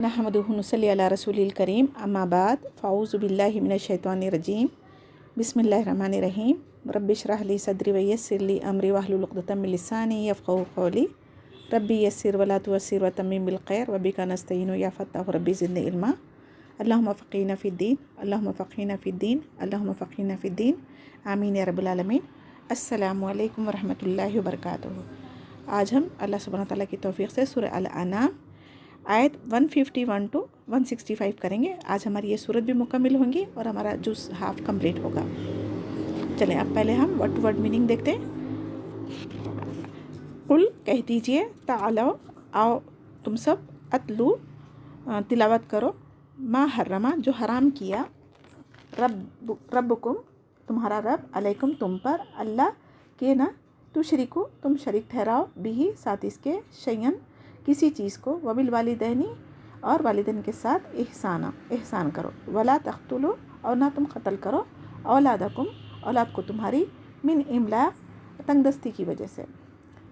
नहमदुहु नसल्ली अला रसूलिल करीम अम्मा बाद फ़ाऊज़ु बिल्लाहि मिनश शैतानिर रजीम बिस्मिल्लाहिर रहमानिर रहीम रब्बि इश्रह ली सदरी व यस्सिर ली अमरी वहलुल उक़दतम मिन लिसानी यफ़क़हू क़ौली रब्बि यस्सिर वला तुअस्सिर व तम्मिम बिल खैर व बिका नस्तईनु या फ़त्ताहु रब्बि ज़िदनी इल्मा अल्लाहुम्मा फ़क़ीना फ़िद्दीन अल्लाहुम्मा फ़क़ीना फ़िद्दीन अल्लाहुम्मा फ़क़ीना फ़िद्दीन आमीन या रब्बिल आलमीन। अस्सलामु अलैकुम व रहमतुल्लाहि व बरकातुहू। आज हम अल्लाह सुब्हानहू व तआला की तौफ़ीक़ से सूरह अल अनाम आयत 151 टू 165 करेंगे। आज हमारी ये सूरत भी मुकम्मिल होंगी और हमारा जुज़ हाफ कंप्लीट होगा। चलें अब पहले हम वर्ड टू वर्ड मीनिंग देखते हैं। कुल कह दीजिए, तालो आओ तुम सब, अतलू तिलावत करो, मा हर्रमा जो हराम किया, रब्बुकुम तुम्हारा रब, अलैकुम तुम पर, अल्लाह के न तुशरिकु तुम शरीक ठहराओ, बिही साथ इसके, शयन किसी चीज़ को, वबिल वालिदैनी और वालिदैन के साथ, एहसान करो, वला तख्तुलु और ना तुम कत्ल करो, औलादकुम औलाद को तुम्हारी, मिन इमलाक तंगदस्ती की वजह से,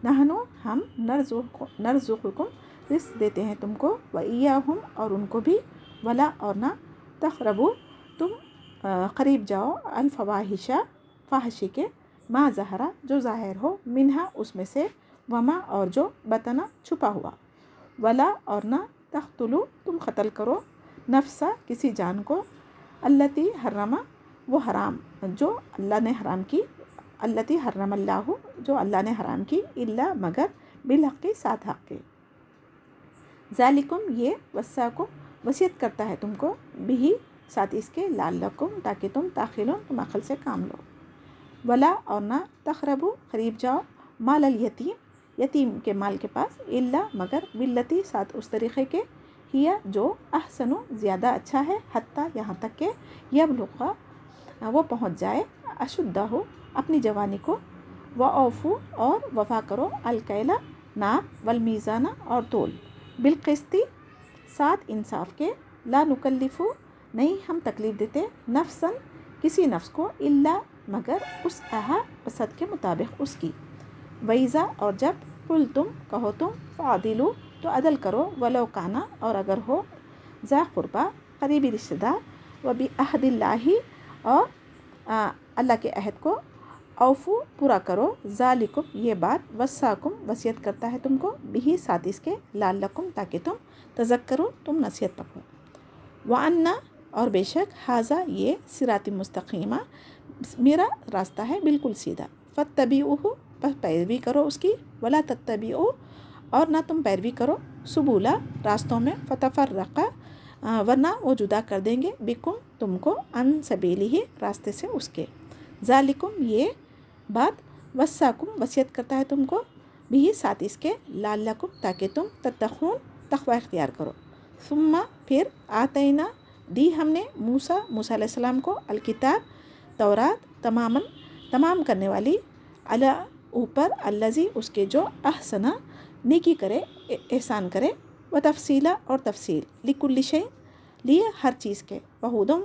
नहनु हम, नरज़ुकुकुम रिस्क देते हैं तुमको, व इय्याहुम और उनको भी, वला और ना तक़रबू तुम करीब जाओ, अल फ़वाहिशा फ़ाहिशी के, मा ज़हरा जो ज़ाहिर हो, मिन्हा उसमें से, वमा और जो बतना छुपा हुआ, वला और ना तख्तुलु तुम कत्ल करो, नफ्सा किसी जान को, अल्लती हर्रमा वो हराम जो अल्लाह ने हराम की, अल्लती हर्रमल्लाहु जो अल्लाह ने हराम की, इल्ला मगर, बिल हक़्क़ि साथ हक़ के, ज़ालिकुम ये, वस्साकुम वसीयत करता है तुमको, बिही साथ इसके, लाल्लकुम ताकि तुम ताक़िलून तुम अक़ल से काम लो, वला और ना तक़रबू करीब जाओ, माल अल यतीम यतीम के माल के पास, इल्ला मगर, बिल्लती साथ उस तरीक़े के, हिया जो, अहसनु ज़्यादा अच्छा है, हत्ता यहाँ तक के, यबलुग़ा वो पहुँच जाए, अशुद्दहु अपनी जवानी को, व औफ़ू और वफ़ा करो, अलकैला नाप, वल मीज़ाना और तोल, बिलक़िस्ती साथ इंसाफ के, ला नुकल्लिफ़ु नहीं हम तकलीफ़ देते, नफ्सन किसी नफ्स को, इल्ला मगर, उस आहा वसत के मुताबिक उसकी, वैज़ा और जब, कुल तुम कहो तुम, फ़ादिलु तो अदल करो, वलो काना और अगर हो, ज़ा क़ुरबा करीबी रिश्तेदार, व बि अहदिल्लाही और अल्लाह के अहद को, औफ़ू पूरा करो, ज़ालिकुम ये बात, वस्साकुम वसीयत करता है तुमको, बिही साथ इसके, लाल्लकुम ताकि तुम तज़क्करू तुम नसीहत पकड़ो, व अन्ना और बेशक, हाज़ा ये, सिराती मुस्तक़ीमा मेरा रास्ता है बिल्कुल सीधा, फ़त्तबिऊहु बस पैरवी करो उसकी, वला तत्तबिऊ और ना तुम पैरवी करो, सुबुला रास्तों में, फ़तफ़र्रक़ा वरना वो जुदा कर देंगे, बिकुम तुमको, अन सबीलिही रास्ते से उसके, ज़ालिकुम ये बात, वस्साकुम वसीयत करता है तुमको, बिही साथ इसके, लाल्लकुम ताकि तुम तत्तक़ून तक़वा इख्तियार करो, सुम्मा फिर, आतैना दी हमने, मूसा अलैहिस्सलाम को, अलकिताब तौरात तमाम करने वाली, अला ऊपर, अल्लज़ी उसके जो, अहसना नेकी करे एहसान करे, व तफ़सीला और तफ़सील, लिकुल्लि शै लिए हर चीज़ के, वहुदम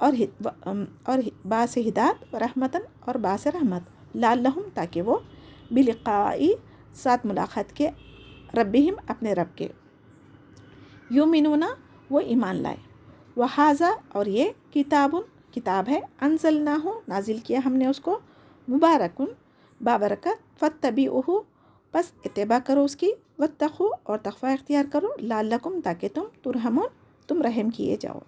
और बास हिदायत, व रहमतन और बास रहमत, लाल्लहुम ताकि वो, बिलिक़ाई साथ मुलाक़ात के, रब्बिहिम अपने रब के, युमिनूना वो ईमान लाए, व हाज़ा और ये, किताबुन किताब है, अंज़लनाहु नाजिल किया हमने उसको, मुबारकुन बाबरकत, फ़त्तबिऊहु बस इत्तिबा करो उसकी, वत्तक़ू और तक़वा इख्तियार करो, लाल्लकुम ताकि तुम तुरहमुन तुम रहम किए जाओ,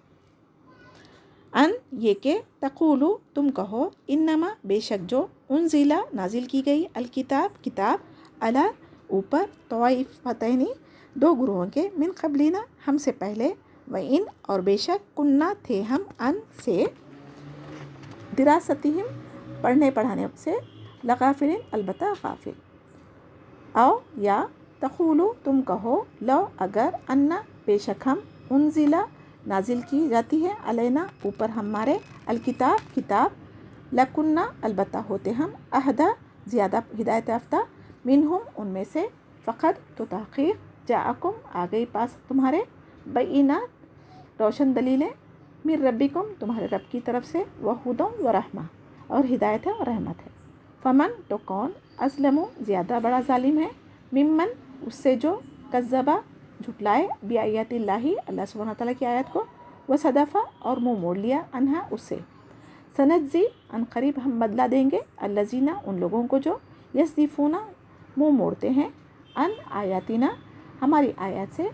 अन ये के, तक़ूलु तुम कहो, इन्नमा बेशक जो, उन्ज़िला नाजिल की गई, अलकिताब किताब, अला ऊपर, तवाइफ़तैनी दो गुरुओं के, मिन क़ब्लिना हमसे पहले, व इन और बेशक, कुन्ना थे हम, अन से, दिरासतिहिम पढ़ने पढ़ाने से, लगाफिलिन अलबत्ता गाफिल, आओ या, तक़ूलु तुम कहो, लो अगर, अन्ना बेशक हम, उन्ज़िला नाजिल की जाती है, अलैना ऊपर हमारे, अलकिताब किताब, लकुन्ना अलबत्ता होते हम, अहदा ज़्यादा हिदायत याफ्ता, मिनहुम उनमें से, फ़क़द तो तहक़ीक़, जाअकुम आ गई पास तुम्हारे, बय्यिनात रोशन दलीलें, मिर रब्बिकुम तुम्हारे रब की तरफ से, व हुदम व रहमा और हिदायत है और रहमत है, फ़मन तो कौन, अज़लमु ज़्यादा बड़ा जालिम है, मिम्मन उससे जो, कज़्ज़बा झुटलाए बिआयतिल्लाही अल्लाह सुब्हानहू तआला की आयत को, व सदफ़ा और मुँह मोड़ लिया अनहा उससे। सनज्जी अन करीब हम बदला देंगे अल्लज़ीना उन लोगों को जो यस्दिफूना मुँह मोड़ते हैं अन आयातिना हमारी आयत से,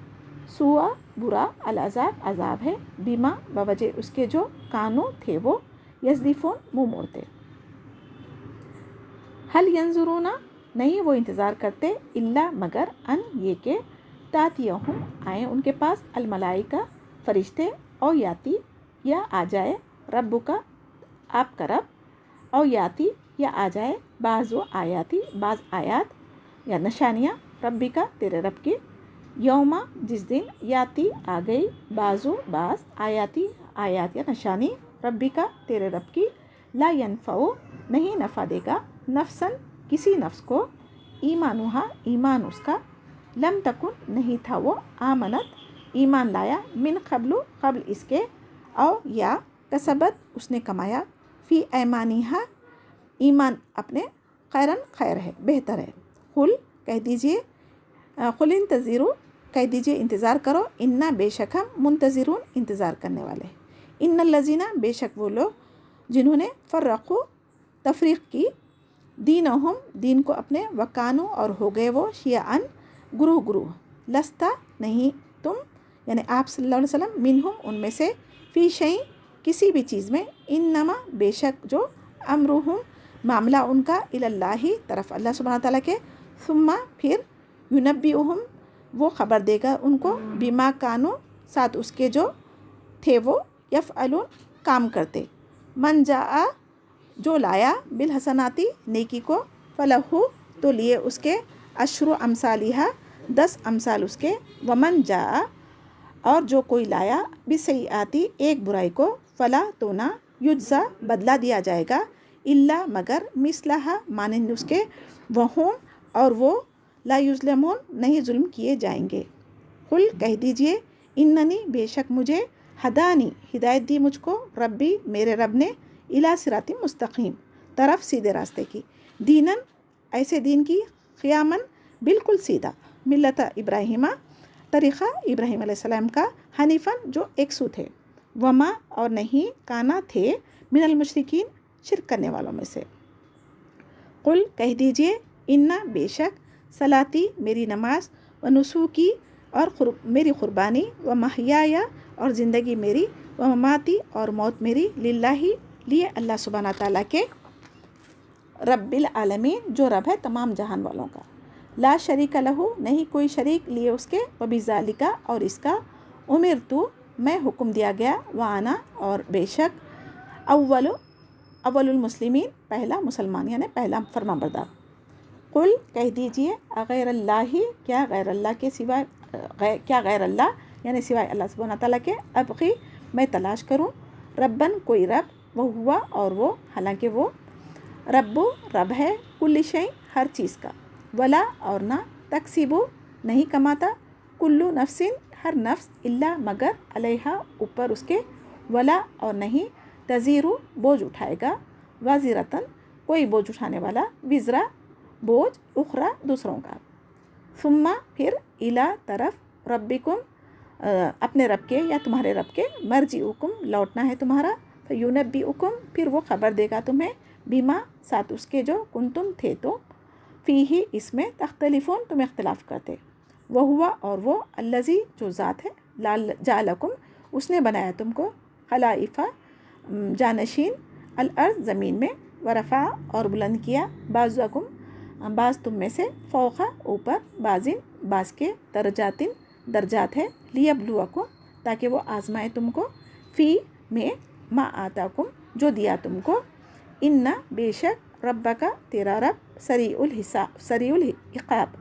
सुआ बुरा अल अज़ाब अज़ाब है, बीमा बवजह उसके जो कानू थे वो यस्दिफून मुँह मोड़ते। हल यंजुरूना नहीं वो इंतज़ार करते, इल्ला मगर अन ये के तातियहुम आए उनके पास अल मलाइका फरिश्ते, औ याती या आ जाए रब्बुका आपका रब, औ याती या आ जाए बाज़ो आयाती बाज़ आयात या निशानियाँ रब्बिका तेरे रब की, यौमा जिस दिन याती आ गई बाज़ो बाज़ आयाती आयात या निशानी रब्बिका तेरे रब की, ला यनफ़उ नहीं नफ़ा देगा नफ्सन किसी नफ्स को, ईमानुहा ईमान उसका, लम तकुन नहीं था वो, आमनत ईमान लाया, मिन क़ब्लु क़ब्ल इसके, औ या कसबत उसने कमाया, फ़ी ऐमानिहा ईमान अपने, खैरन खैर है बेहतर है। कुल कह दीजिए, कुल इंतज़िरू कह दीजिए इंतज़ार करो, इन्ना बेशक हम मुंतज़िरून इंतज़ार करने वाले। इन्नल लज़ीना बेशक वो लोग जिन्होंने फ़र्रक़ू तफ़रीक़ की, दीनहुम दीन को अपने, वकानू और हो गए वो शियाअन गुरूह गुरूह, लस्ता नहीं तुम यानी आप सल्लल्लाहु अलैहि वसल्लम, मिनहुम उनमें से, फ़ी शैइन किसी भी चीज़ में, इन्नमा बेशक जो, अमरुहुम मामला उनका, इलल्लाही तरफ अल्लाह सुब्हानहू तआला के, सुम्मा फिर, युनब्बिउहुम वो ख़बर देगा उनको, बिमा कानू साथ उसके जो थे वो, यफ़अलून काम करते, मन जाआ जो लाया, बिल हसनाती नेकी को, फ़लहू तो लिए उसके, अशरु अमसालिहा 10 अमसाल उसके, वमन जाआ और जो कोई लाया, बिसैयाती एक बुराई को, फ़ला तो ना, युज्ज़ा बदला दिया जाएगा, इल्ला मगर, मिसलहा मानंद उसके, वहुम और वो, ला युज़लमून नहीं जुल्म किए जाएंगे। कुल कह दीजिए, इन्ननी बेशक मुझे, हदानी हिदायत दी मुझको, रब्बी मेरे रब ने, इला सिराती मुस्तकीम तरफ सीधे रास्ते की, दीनन ऐसे दीन की, क़ियामन बिल्कुल सीधा, मिल्लत इब्राहिमा तरीक़ा इब्राहिम अलैहिस्सलाम का, हनीफ़न जो एकसू थे, वमा और नहीं, काना थे, मिनल मुशरिकीन शिरक करने वालों में से। कुल कह दीजिए, इन्ना बेशक, सलाती मेरी नमाज, व नुसूकी और मेरी क़ुरबानी, व महयाया और ज़िंदगी मेरी, व ममाती और मौत मेरी, लिल्लाही लिए अल्लाह सुब्हानहू तआला के, रब्बिल आलमीन जो रब है तमाम जहान वालों का, ला शरीक लहू नहीं कोई शरीक लिए उसके, व बिज़ालिका और इसका, उमिर तू मैं हुक्म दिया गया, व आना और बेशक, अव्वलुल मुस्लिमीन पहला मुसलमान यानी पहला फरमाबरदार। कुल कह दीजिए, अगैर अल्लाही क्या गैर अल्लाह के सिवाय, क्या गैर अल्लाह यानी सिवाय अल्लाह सुब्हानहू तआला के, अबग़ी मैं तलाश करूँ, रब्बन कोई रब, वो हुआ और वो हालांकि वो, रब्बु रब है, कुल्ली शै हर चीज़ का, वला और ना, तकसीबु नहीं कमाता, कुल्लु नफ्सिन हर नफ्स, इल्ला मगर, अलैहा ऊपर उसके, वला और नहीं, तज़ीरु बोझ उठाएगा, वाज़िरतन कोई बोझ उठाने वाला, विज़रा बोझ, उखरा दूसरों का, सुम्मा फिर, इला तरफ, रब्बिकुम अपने रब के या तुम्हारे रब के, मर्जिउकुम लौटना है तुम्हारा, तो युनब्बिउकुम फिर वो खबर देगा तुम्हें, बीमा साथ उसके जो, कुंतुम थे तो, फ़ीही इसमें, तख्तलिफून तुम इख्तिलाफ़ करते, वह हुआ और वो, अल्लज़ी जो ज़ात है, लाल जालकुम उसने बनाया तुमको, खलाइफ़ा जानशीन, अल अर्ज़ ज़मीन में, वरफ़ा और बुलंद किया, बाज़ुकुम बाज़ तुम में से, फ़ौक़ा ऊपर, बाज़िन बाज़ के, दरजातिन दर्जात है, लियब्लुवकुम ताकि वो आज़माए तुमको, फ़ी में मा आताकुम जो दिया तुमको, इन्ना बेशक रब्बका तेरा रब, सरीउल इक़ाब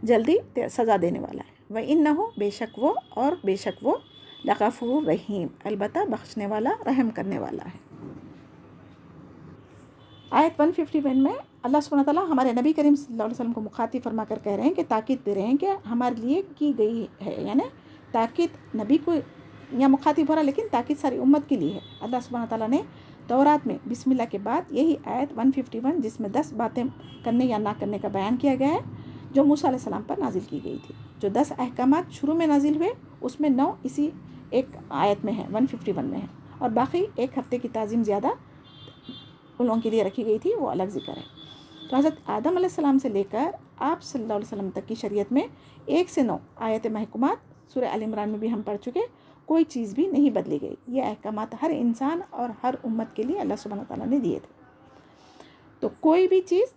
जल्दी सज़ा देने वाला है, व इन्नहु बेशक वो और बेशक वो, लग़फ़ूर रहीम अलबत्ता बख्शने वाला रहम करने वाला है। आयत 151 में अल्लाह सुब्हानहू तआला हमारे नबी करीम सल्लल्लाहु अलैहि वसल्लम को मुखातिब फरमा कर कह रहे हैं कि ताकीद दे रहे हैं कि हमारे लिए की गई है, यानी ताकीद नबी को या मुखातिब हो रहा, लेकिन ताकीद सारी उम्मत के लिए है। अल्लाह सुब्हानहू तआला ने तौरात में बिस्मिल्लाह के बाद यही आयत 151 जिसमें 10 बातें करने या ना करने का बयान किया गया है, जो मूसा अलैहिस्सलाम पर नाजिल की गई थी। जो 10 अहकामात शुरू में नाजिल हुए उसमें 9 इसी एक आयत में है, 151 में है, और बाकी एक हफ्ते की ताज़ीम ज़्यादा उन लोगों के लिए रखी गई थी, वो अलग जिक्र है। तो हज़रत आदम अलैहिस्सलाम से लेकर आप सल्लल्लाहु अलैहि वसल्लम तक की शरीयत में 1 से 9 आयत महकुमात सूरह अल इमरान में भी हम पढ़ चुके, कोई चीज़ भी नहीं बदली गई। ये अहकामात हर इंसान और हर उम्मत के लिए अल्लाह सुब्हानहू व तआला ने दिए थे, तो कोई भी चीज़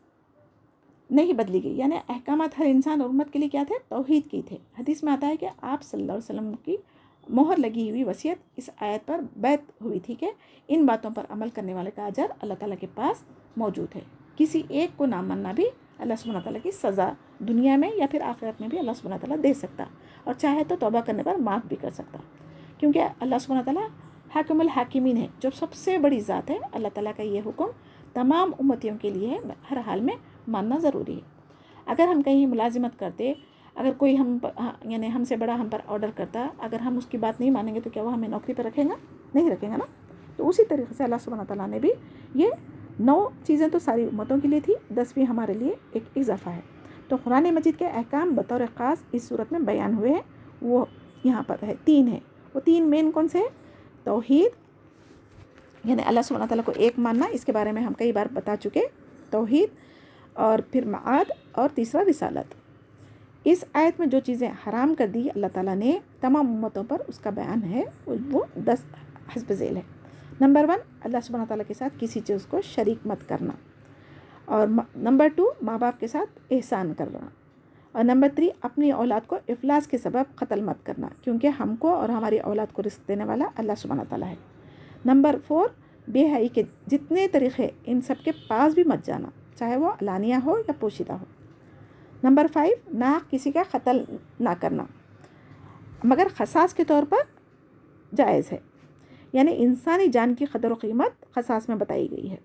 नहीं बदली गई। यानी अहकामात हर इंसान और उम्मत के लिए क्या थे? तौहीद की थे। हदीस में आता है कि आप सल्लल्लाहु अलैहि वसल्लम की मोहर लगी हुई वसीयत इस आयत पर बैत हुई थी कि इन बातों पर अमल करने वाले का अजर अल्लाह ताला के पास मौजूद है। किसी एक को ना मानना भी अल्लाह सुब्हानहू व तआला की सज़ा दुनिया में या फिर आखिरत में भी अल्लाह सुब्हानहू व तआला दे सकता, और चाहे तो तौबा करने पर माफ़ भी कर सकता, क्योंकि अल्लाह सुब्हानहू व तआला हाकिमुल हाकिमीन है, जो सबसे बड़ी ज़ात है। अल्लाह ताला का ये हुक्म तमाम उम्मतियों के लिए है, हर हाल में मानना ज़रूरी है। अगर हम कहीं मुलाजिमत करते, अगर कोई यानी हमसे बड़ा हम पर ऑर्डर करता, अगर हम उसकी बात नहीं मानेंगे तो क्या वो हमें नौकरी पर रखेगा? नहीं रखेगा ना। तो उसी तरीके से अल्लाह सुब्हानहू व तआला ने भी ये 9 चीज़ें तो सारी उम्मतों के लिए थी, 10वीं हमारे लिए एक इजाफ़ा है। तो कुरान मजीद के अहकाम बतौर ख़ास इस सूरत में बयान हुए हैं, वो यहाँ पर है 3 है। वो 3 मेन कौन से हैं? तौहीद, यानी अल्लाह सुब्हानहू व तआला को एक मानना, इसके बारे में हम कई बार बता चुके, तौहीद, और फिर माद, और तीसरा रिसालत। इस आयत में जो चीज़ें हराम कर दी अल्लाह ताला ने तमाम उम्मतों पर, उसका बयान है, वो 10 हस्ब ज़ेल है। नंबर 1, अल्लाह सुब्हानहू व तआला के साथ किसी चीज़ को शरीक मत करना, और नंबर 2, माँ बाप के साथ एहसान करना, और नंबर 3, अपनी औलाद को इफलास के सबब क़त्ल मत करना, क्योंकि हमको और हमारी औलाद को रिस्क देने वाला अल्लाह सुब्हानहू व तआला है। नंबर 4, बेहयाई के जितने तरीक़े इन सब के पास भी मत जाना, चाहे वो अलानिया हो या पोशीदा हो। नंबर 5, नाक किसी का क़त्ल ना करना, मगर ख़सास के तौर पर जायज़ है, यानी इंसानी जान की क़दर व क़ीमत ख़सास में बताई गई है।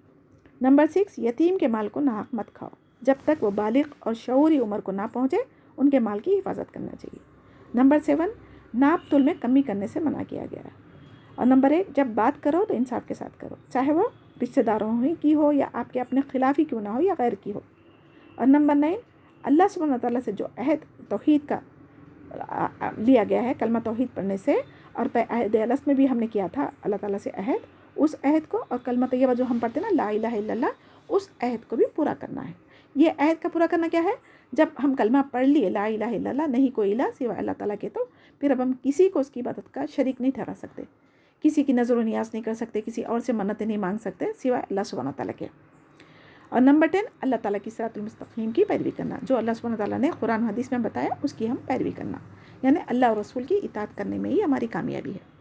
नंबर 6, यतीम के माल को नाहक मत खाओ, जब तक वो बालिग और शऊरी उम्र को ना पहुँचे उनके माल की हिफाजत करना चाहिए। नंबर 7, नाप तुल में कमी करने से मना किया गया है। और नंबर 8, जब बात करो तो इंसाफ के साथ करो, चाहे वो रिश्तेदारों की हो या आपके अपने खिलाफ ही क्यों ना हो या गैर की हो। और नंबर 9, अल्लाह सुब्हानहू व तआला से जो अहद तौहीद का लिया गया है, कलमा तौहीद पढ़ने से, और अहद अलस में भी हमने किया था अल्लाह ताला से अहद, उस अहद को, और कलमा तैयबा जो हम पढ़ते ना, ला इलाहा इल्लल्लाह, उस अहद को भी पूरा करना है। ये अहद का पूरा करना क्या है? जब हम कलमा पढ़ लिए, ला इलाहा इल्लल्लाह, नहीं कोई इलाह सिवा अल्लाह ताला के, तो फिर अब हम किसी को उसकी इबादत का शरीक नहीं ठहरा सकते, किसी की नज़र व नियाज़ नहीं कर सकते, किसी और से मन्नतें नहीं मांग सकते सिवा अल्लाह सुब्हानहू व तआला के। और नंबर 10, अल्लाह ताला की सिरातुल मुस्तकीम की पैरवी करना, जो अल्लाह सुब्हानहू व तआला ने कुरान हदीस में बताया उसकी हम पैरवी करना, यानी अल्लाह और रसूल की इताअत करने में ही हमारी कामयाबी है।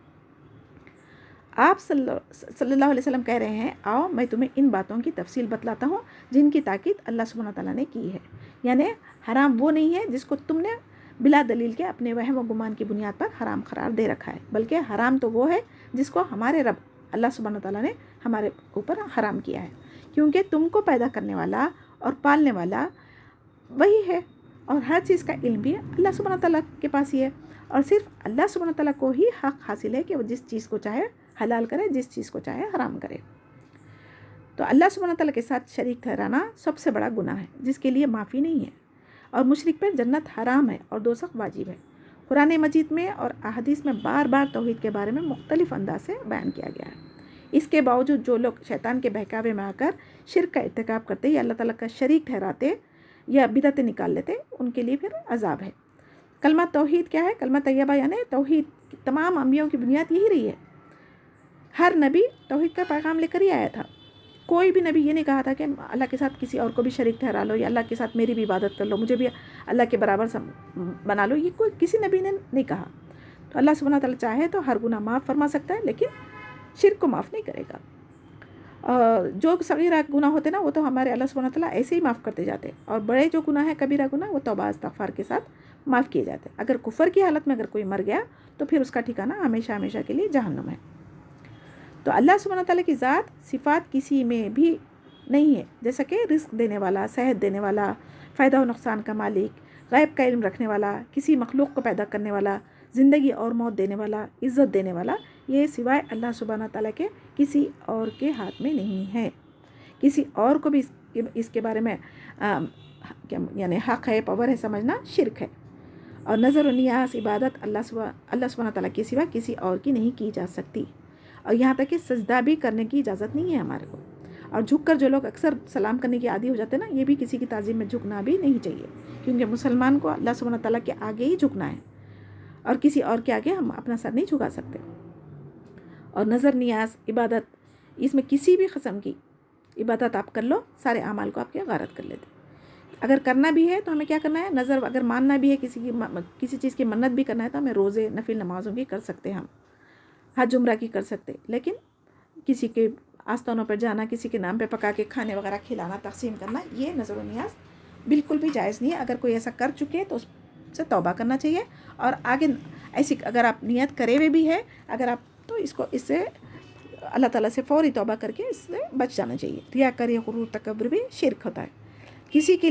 आप सल्लल्लाहु अलैहि वसल्लम कह रहे हैं, आओ मैं तुम्हें इन बातों की तफसील बतलाता हूँ जिनकी ताकीद अल्लाह सुब्हानहू व तआला ने की है। यानी हराम वो नहीं है जिसको तुमने बिला दलील के अपने वहम व गुमान की बुनियाद पर हराम करार दे रखा है, बल्कि हराम तो वो है जिसको हमारे रब अल्लाह सुब्हानहू व तआला ने हमारे ऊपर हराम किया है, क्योंकि तुमको पैदा करने वाला और पालने वाला वही है, और हर चीज़ का इल्म भी अल्लाह सुब्हानहू व तआला के पास ही है, और सिर्फ अल्लाह सुब्हानहू व तआला को ही हक़ हासिल है कि वो जिस चीज़ को चाहे हलाल करे, जिस चीज़ को चाहे हराम करे। तो अल्लाह सुब्हानहू व तआला के साथ शरीक ठहराना सबसे बड़ा गुनाह है, जिसके लिए माफ़ी नहीं है, और मुशरिक पर जन्नत हराम है और दोज़ख वाजिब है। कुरान मजीद में और अहादीस में बार बार तौहीद के बारे में मुख्तलिफ अंदाज से बयान किया गया है। इसके बावजूद जो लोग शैतान के बहकावे में आकर शिर्क का इर्तिकाब करते या अल्लाह ताला का शरीक ठहराते या बिदअतें निकाल लेते, उनके लिए फिर अजाब है। कलमा तौहीद क्या है? कलमा तैयबा यानी तौहीद, तमाम अंबियों की बुनियाद यही रही है। हर नबी तौहीद का पैगाम लेकर ही आया था। कोई भी नबी ये नहीं कहा था कि अल्लाह के साथ किसी और को भी शरीक ठहरा लो, या अल्लाह के साथ मेरी भी इबादत कर लो, मुझे भी अल्लाह के बराबर बना लो, ये कोई किसी नबी ने नहीं कहा। तो अल्लाह सुब्हानहू व तआला चाहे तो हर गुनाह माफ़ फरमा सकता है, लेकिन शिर्क को माफ़ नहीं करेगा। जो सगीरा गुनाह होते ना, वो तो हमारे अल्लाह सुब्हानहू व तआला ऐसे ही माफ़ करते जाते, और बड़े जो गुनाह है, कबीरा गुनाह, वो तौबा इस्तग़फ़ार के साथ माफ़ किए जाते। अगर कुफ़र की हालत में अगर कोई मर गया तो फिर उसका ठिकाना हमेशा हमेशा के लिए जहन्नुम है। तो अल्लाह सुब्हानहू व तआला की ज़ात सिफ़ात किसी में भी नहीं है, जैसा कि रिस्क देने वाला, सेहत देने वाला, फ़ायदा और नुकसान का मालिक, गैब का इल्म रखने वाला, किसी मखलूक को पैदा करने वाला, ज़िंदगी और मौत देने वाला, इज़्ज़त देने वाला, ये सिवाय अल्लाह सुब्हानहू व तआला के किसी और के हाथ में नहीं है। किसी और को भी इसके बारे में यानी हक़ है, पावर है समझना शिर्क है। اور نظر و نیاز عبادت اللہ سبحانہ تعالیٰ کے سوا کسی اور کی نہیں کی جا سکتی، اور یہاں تک کہ سجدہ بھی کرنے کی اجازت نہیں ہے ہمارے کو۔ اور جھک کر جو لوگ اکثر سلام کرنے کے عادی ہو جاتے ہیں نا، یہ بھی کسی کی تعظیم میں جھکنا بھی نہیں چاہیے، کیونکہ مسلمان کو اللہ سبحانہ تعالیٰ کے آگے ہی جھکنا ہے، اور کسی اور کے آگے ہم اپنا سر نہیں جھکا سکتے۔ اور نظر نیاز عبادت، اس میں کسی بھی قسم کی عبادت آپ کر لو، سارے اعمال کو آپ کے غارت کر لیتے۔ اگر کرنا بھی ہے تو ہمیں کیا کرنا ہے، نظر اگر ماننا بھی ہے، کسی چیز کی منت بھی کرنا ہے تو ہمیں روزے نفل نمازوں کی کر سکتے ہیں، ہم حج عمرہ کی کر سکتے، لیکن کسی کے آستانوں پر جانا، کسی کے نام پہ پکا کے کھانے وغیرہ کھلانا، تقسیم کرنا، یہ نظر و نیاز بالکل بھی جائز نہیں ہے۔ اگر کوئی ایسا کر چکے تو اس سے توبہ کرنا چاہیے، اور آگے ایسی اگر آپ نیت کرے ہوئے بھی ہے اگر آپ، تو اس سے اللہ تعالیٰ سے فوری توبہ کر کے اس سے بچ جانا چاہیے۔ ریاکاری، غرور، تکبر بھی شرک ہوتا ہے۔ کسی کے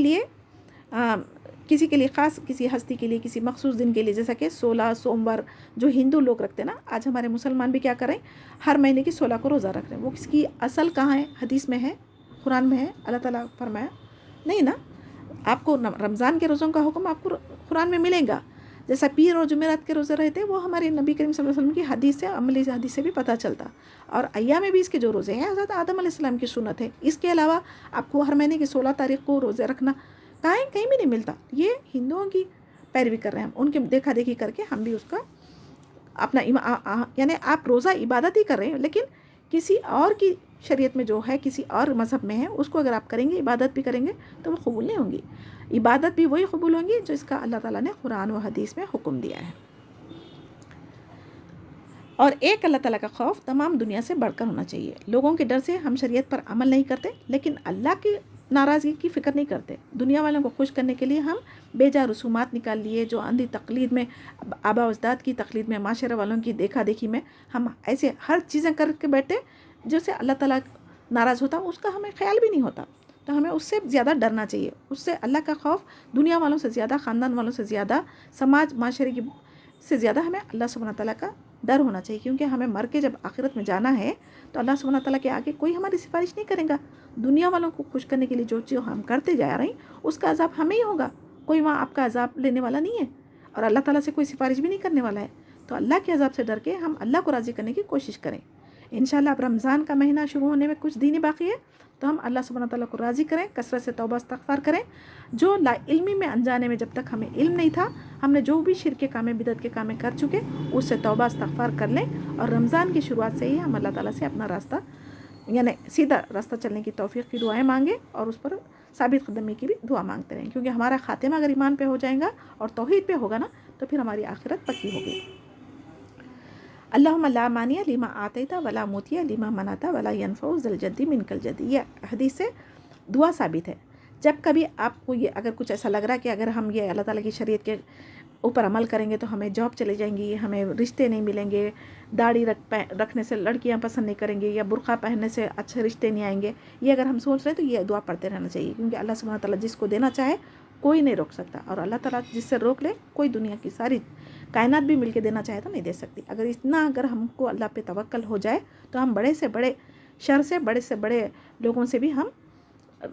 لیے خاص، کسی ہستی کے لیے، کسی مخصوص دن کے لیے، جیسا کہ 16 سوموار جو ہندو لوگ رکھتے ہیں نا، آج ہمارے مسلمان بھی کیا کریں، ہر مہینے کی 16 کو روزہ رکھ رہے ہیں۔ وہ کس کی اصل کہاں ہے؟ حدیث میں ہے، قرآن میں ہے، اللہ تعالیٰ فرمایا نہیں نا۔ آپ کو رمضان کے روزوں کا حکم آپ کو قرآن میں ملے گا، جیسا پیر اور جمعرات کے روزے رہتے، وہ ہمارے نبی کریم صلی اللہ علیہ وسلم کی حدیث سے، عملی حدیث سے بھی پتہ چلتا۔ اور ایام بیس کے جو روزے ہیں حضرت آدم علیہ السلام کی سنت ہے۔ اس کے علاوہ آپ کو ہر مہینے کی 16 تاریخ کو روزے رکھنا کہیں بھی نہیں ملتا۔ یہ ہندوؤں کی پیروی کر رہے ہیں ہم، ان کے دیکھا دیکھی کر کے ہم بھی اس کا اپنا یعنی آپ روزہ عبادت ہی کر رہے ہیں، لیکن کسی اور کی شریعت میں جو ہے، کسی اور مذہب میں ہے، اس کو اگر آپ کریں گے، عبادت بھی کریں گے تو وہ قبول نہیں ہوں گی۔ عبادت بھی وہی قبول ہوں گی جو اس کا اللہ تعالیٰ نے قرآن و حدیث میں حکم دیا ہے۔ اور ایک اللہ تعالیٰ کا خوف تمام دنیا سے بڑھ کر ہونا چاہیے۔ لوگوں کے ڈر سے ہم شریعت پر عمل نہیں کرتے، لیکن اللہ کی ناراضگی کی فکر نہیں کرتے۔ دنیا والوں کو خوش کرنے کے لیے ہم بے جا رسومات نکال لیے، جو اندھی تقلید میں، آبا اجداد کی تقلید میں، معاشرے والوں کی دیکھا دیکھی میں ہم ایسے ہر چیزیں کر کے بیٹھے جس سے اللہ تعالیٰ ناراض ہوتا، اس کا ہمیں خیال بھی نہیں ہوتا۔ تو ہمیں اس سے زیادہ ڈرنا چاہیے، اس سے اللہ کا خوف دنیا والوں سے زیادہ، خاندان والوں سے زیادہ، سماج معاشرے کی سے زیادہ ہمیں اللہ سبحانہ تعالیٰ کا ڈر ہونا چاہیے، کیونکہ ہمیں مر کے جب آخرت میں جانا ہے تو اللہ سبحانہ تعالیٰ کے آگے کوئی ہماری سفارش نہیں کرے گا۔ دنیا والوں کو خوش کرنے کے لیے جو چیز ہم کرتے جا رہے ہیں اس کا عذاب ہمیں ہی ہوگا، کوئی وہاں آپ کا عذاب لینے والا نہیں ہے، اور اللہ تعالیٰ سے کوئی سفارش بھی نہیں کرنے والا ہے۔ تو اللہ کے عذاب سے ڈر کے ہم اللہ کو راضی کرنے کی کوشش کریں۔ انشاءاللہ اب رمضان کا مہینہ شروع ہونے میں کچھ دن ہی باقی ہے، تو ہم اللہ سبحانہ تعالیٰ کو راضی کریں، کثرت سے توبہ استغفار کریں۔ جو لا علمی میں انجانے میں، جب تک ہمیں علم نہیں تھا، ہم نے جو بھی شرک کے کامیں، بدعت کے کامیں کر چکے، اس سے توبہ استغفار کر لیں، اور رمضان کی شروعات سے ہی ہم اللہ تعالیٰ سے اپنا راستہ، یعنی سیدھا راستہ چلنے کی توفیق کی دعائیں مانگیں، اور اس پر ثابت قدمی کی بھی دعا مانگتے رہیں، کیونکہ ہمارا خاتمہ اگر ایمان پہ ہو جائے گا اور توحید پہ ہوگا نا، تو پھر ہماری آخرت پکی ہوگی۔ اللہم لا مانع لما آتیت ولا موتی لما منعت ولا ينفع ذا الجد منک الجد، یہ حدیث سے دعا ثابت ہے۔ جب کبھی آپ کو یہ اگر کچھ ایسا لگ رہا ہے کہ اگر ہم یہ اللہ تعالیٰ کی شریعت کے اوپر عمل کریں گے تو ہمیں جاب چلے جائیں گی، ہمیں رشتے نہیں ملیں گے، داڑھی رکھنے سے لڑکیاں پسند نہیں کریں گے، یا برقع پہننے سے اچھے رشتے نہیں آئیں گے، یہ اگر ہم سوچ رہے ہیں تو یہ دعا پڑھتے رہنا چاہیے، کیونکہ اللہ سبحانہ تعالیٰ جس کو دینا چاہے کوئی نہیں روک سکتا، اور اللہ تعالیٰ جس سے روک لے کوئی دنیا کی ساری کائنات بھی مل کے دینا چاہے تو نہیں دے سکتی۔ اگر ہم کو اللہ پہ توکل ہو جائے تو ہم بڑے سے بڑے شر سے، بڑے سے بڑے لوگوں سے بھی ہم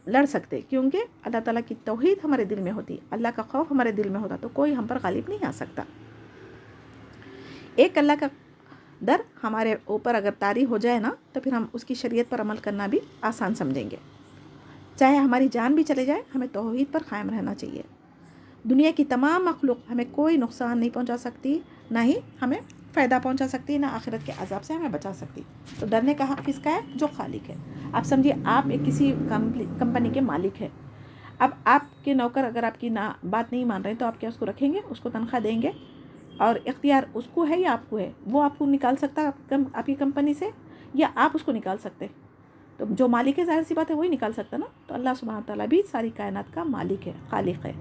لڑ سکتے، کیونکہ اللہ تعالیٰ کی توحید ہمارے دل میں ہوتی، اللہ کا خوف ہمارے دل میں ہوتا، تو کوئی ہم پر غالب نہیں آ سکتا۔ ایک اللہ کا ڈر ہمارے اوپر اگر طاری ہو جائے نا، تو پھر ہم اس کی شریعت پر عمل کرنا بھی آسان سمجھیں گے، چاہے ہماری جان بھی چلے جائے، ہمیں توحید پر قائم رہنا چاہیے۔ دنیا کی تمام مخلوق ہمیں کوئی نقصان نہیں پہنچا سکتی، نہ ہی ہمیں فائدہ پہنچا سکتی، نہ آخرت کے عذاب سے ہمیں بچا سکتی۔ تو ڈرنے کا حق کس کا ہے؟ جو خالق ہے۔ آپ سمجھیے آپ ایک کسی کمپنی کے مالک ہیں، اب آپ کے نوکر اگر آپ کی بات نہیں مان رہے تو آپ کیا اس کو رکھیں گے؟ اس کو تنخواہ دیں گے؟ اور اختیار اس کو ہے یا آپ کو ہے؟ وہ آپ کو نکال سکتا ہے آپ کی کمپنی سے، یا آپ اس کو نکال سکتے؟ تو جو مالک ہے ظاہر سی بات ہے وہی نکال سکتا نا۔ تو اللہ سبحانہ تعالیٰ بھی ساری کائنات کا مالک ہے، خالق ہے،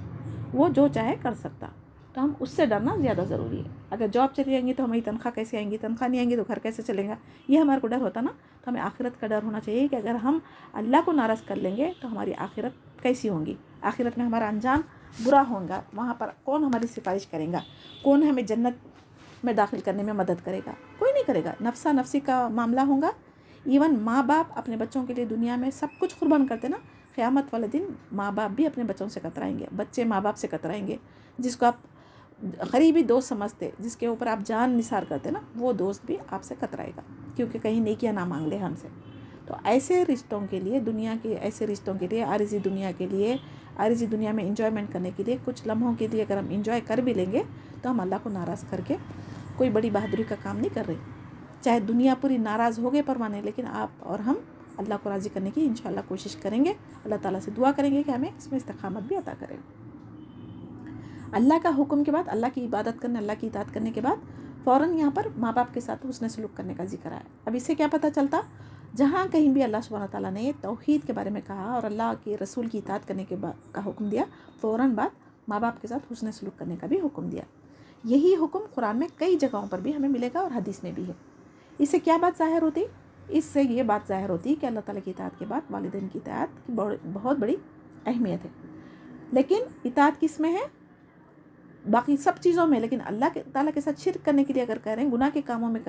وہ جو چاہے کر سکتا، تو ہم اس سے ڈرنا زیادہ ضروری ہے۔ اگر جاب چلی جائیں گی تو ہماری تنخواہ کیسے آئیں گی؟ تنخواہ نہیں آئیں گی تو گھر کیسے چلیں گا؟ یہ ہمارے کو ڈر ہوتا نا۔ تو ہمیں آخرت کا ڈر ہونا چاہیے کہ اگر ہم اللہ کو ناراض کر لیں گے تو ہماری آخرت کیسی ہوں گی؟ آخرت میں ہمارا انجام برا ہوگا، وہاں پر کون ہماری سفارش کرے گا؟ کون ہمیں جنت میں داخل کرنے میں مدد کرے گا؟ کوئی نہیں کرے گا، نفسا نفسی کا معاملہ ہوگا۔ ایون ماں باپ اپنے بچوں کے لیے دنیا میں سب کچھ قربان کرتے نا، قیامت والے دن ماں باپ بھی اپنے بچوں سے کترائیں گے، بچے ماں باپ سے کترائیں گے۔ جس کو آپ قریبی دوست سمجھتے جس کے اوپر آپ جان نثار کرتے نا، وہ دوست بھی آپ سے کترائے گا، کیونکہ کہیں نیکیاں نہ مانگ لے ہم سے۔ تو ایسے رشتوں کے لیے، دنیا کے ایسے رشتوں کے لیے، عارضی دنیا کے لیے، عارضی دنیا میں انجوائمنٹ کرنے کے لیے، کچھ لمحوں کے لیے اگر ہم انجوائے کر بھی لیں گے تو ہم اللہ کو ناراض کر کے کوئی بڑی بہادری کا کام نہیں کر رہے۔ چاہے دنیا پوری ناراض ہو گئے پروانے، لیکن آپ اور ہم اللہ کو راضی کرنے کی انشاءاللہ کوشش کریں گے، اللہ تعالیٰ سے دعا کریں گے کہ ہمیں اس میں استقامت بھی عطا کرے۔ اللہ کا حکم کے بعد، اللہ کی عبادت کرنے، اللہ کی اطاعت کرنے کے بعد فوراً یہاں پر ماں باپ کے ساتھ حسن سلوک کرنے کا ذکر ہے۔ اب اس سے کیا پتہ چلتا، جہاں کہیں بھی اللہ سبحانہ تعالیٰ نے توحید کے بارے میں کہا اور اللہ کے رسول کی اطاعت کرنے کے بعد کا حکم دیا، فوراً بعد ماں باپ کے ساتھ حسن سلوک کرنے کا بھی حکم دیا۔ یہی حکم قرآن میں کئی جگہوں پر بھی ہمیں ملے گا اور حدیث میں بھی ہے۔ اس سے کیا بات ظاہر ہوتی؟ اس سے یہ بات ظاہر ہوتی کہ اللہ تعالیٰ کی اطاعت کے بعد والدین کی اطاعت کی بہت بڑی اہمیت ہے۔ لیکن اطاعت کس میں ہے؟ باقی سب چیزوں میں، لیکن اللہ تعالیٰ کے ساتھ شرک کرنے کے لیے اگر کہہ رہے ہیں، گناہ کے کاموں میں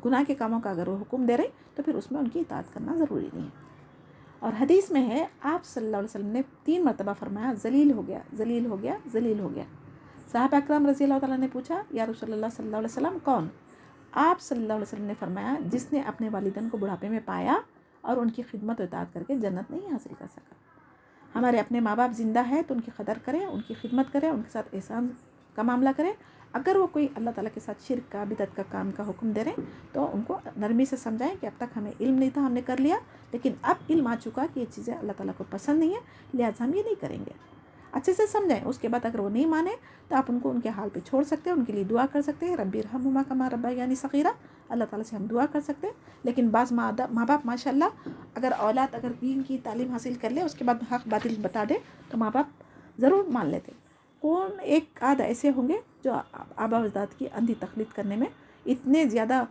گناہ کے کاموں کا اگر وہ حکم دے رہے ہیں تو پھر اس میں ان کی اطاعت کرنا ضروری نہیں ہے۔ اور حدیث میں ہے، آپ صلی اللہ علیہ وسلم نے 3 مرتبہ فرمایا، ذلیل ہو گیا، ذلیل ہو گیا، ذلیل ہو گیا۔ صحابہ اکرام رضی اللہ تعالیٰ نے پوچھا، یا رسول اللہ صلی اللہ علیہ وسلم کون؟ آپ صلی اللہ علیہ وسلم نے فرمایا، جس نے اپنے والدین کو بڑھاپے میں پایا اور ان کی خدمت و اطاعت کر کے جنت نہیں حاصل کر سکا۔ ہمارے اپنے ماں باپ زندہ ہے تو ان کی قدر کریں، ان کی خدمت کریں، ان کے ساتھ احسان کا معاملہ کریں۔ اگر وہ کوئی اللہ تعالیٰ کے ساتھ شرک کا، بدعت کا کام کا حکم دے رہے ہیں تو ان کو نرمی سے سمجھائیں کہ اب تک ہمیں علم نہیں تھا، ہم نے کر لیا، لیکن اب علم آ چکا کہ یہ چیزیں اللہ تعالیٰ کو پسند نہیں ہیں، لہٰذا ہم یہ نہیں کریں گے۔ اچھے سے سمجھائیں۔ اس کے بعد اگر وہ نہیں مانے تو آپ ان کو ان کے حال پہ چھوڑ سکتے ہیں، ان کے لیے دعا کر سکتے ہیں، رب ارحمہما کما ربیانی صغیرا، اللہ تعالیٰ سے ہم دعا کر سکتے ہیں۔ لیکن بعض ماں باپ ماشاءاللہ اگر اولاد اگر دین کی تعلیم حاصل کر لے، اس کے بعد حق باطل بتا دے تو ماں باپ ضرور مان لیتے۔ کون ایک آدھ ایسے ہوں گے جو آبا اجداد کی اندھی تقلید کرنے میں اتنے زیادہ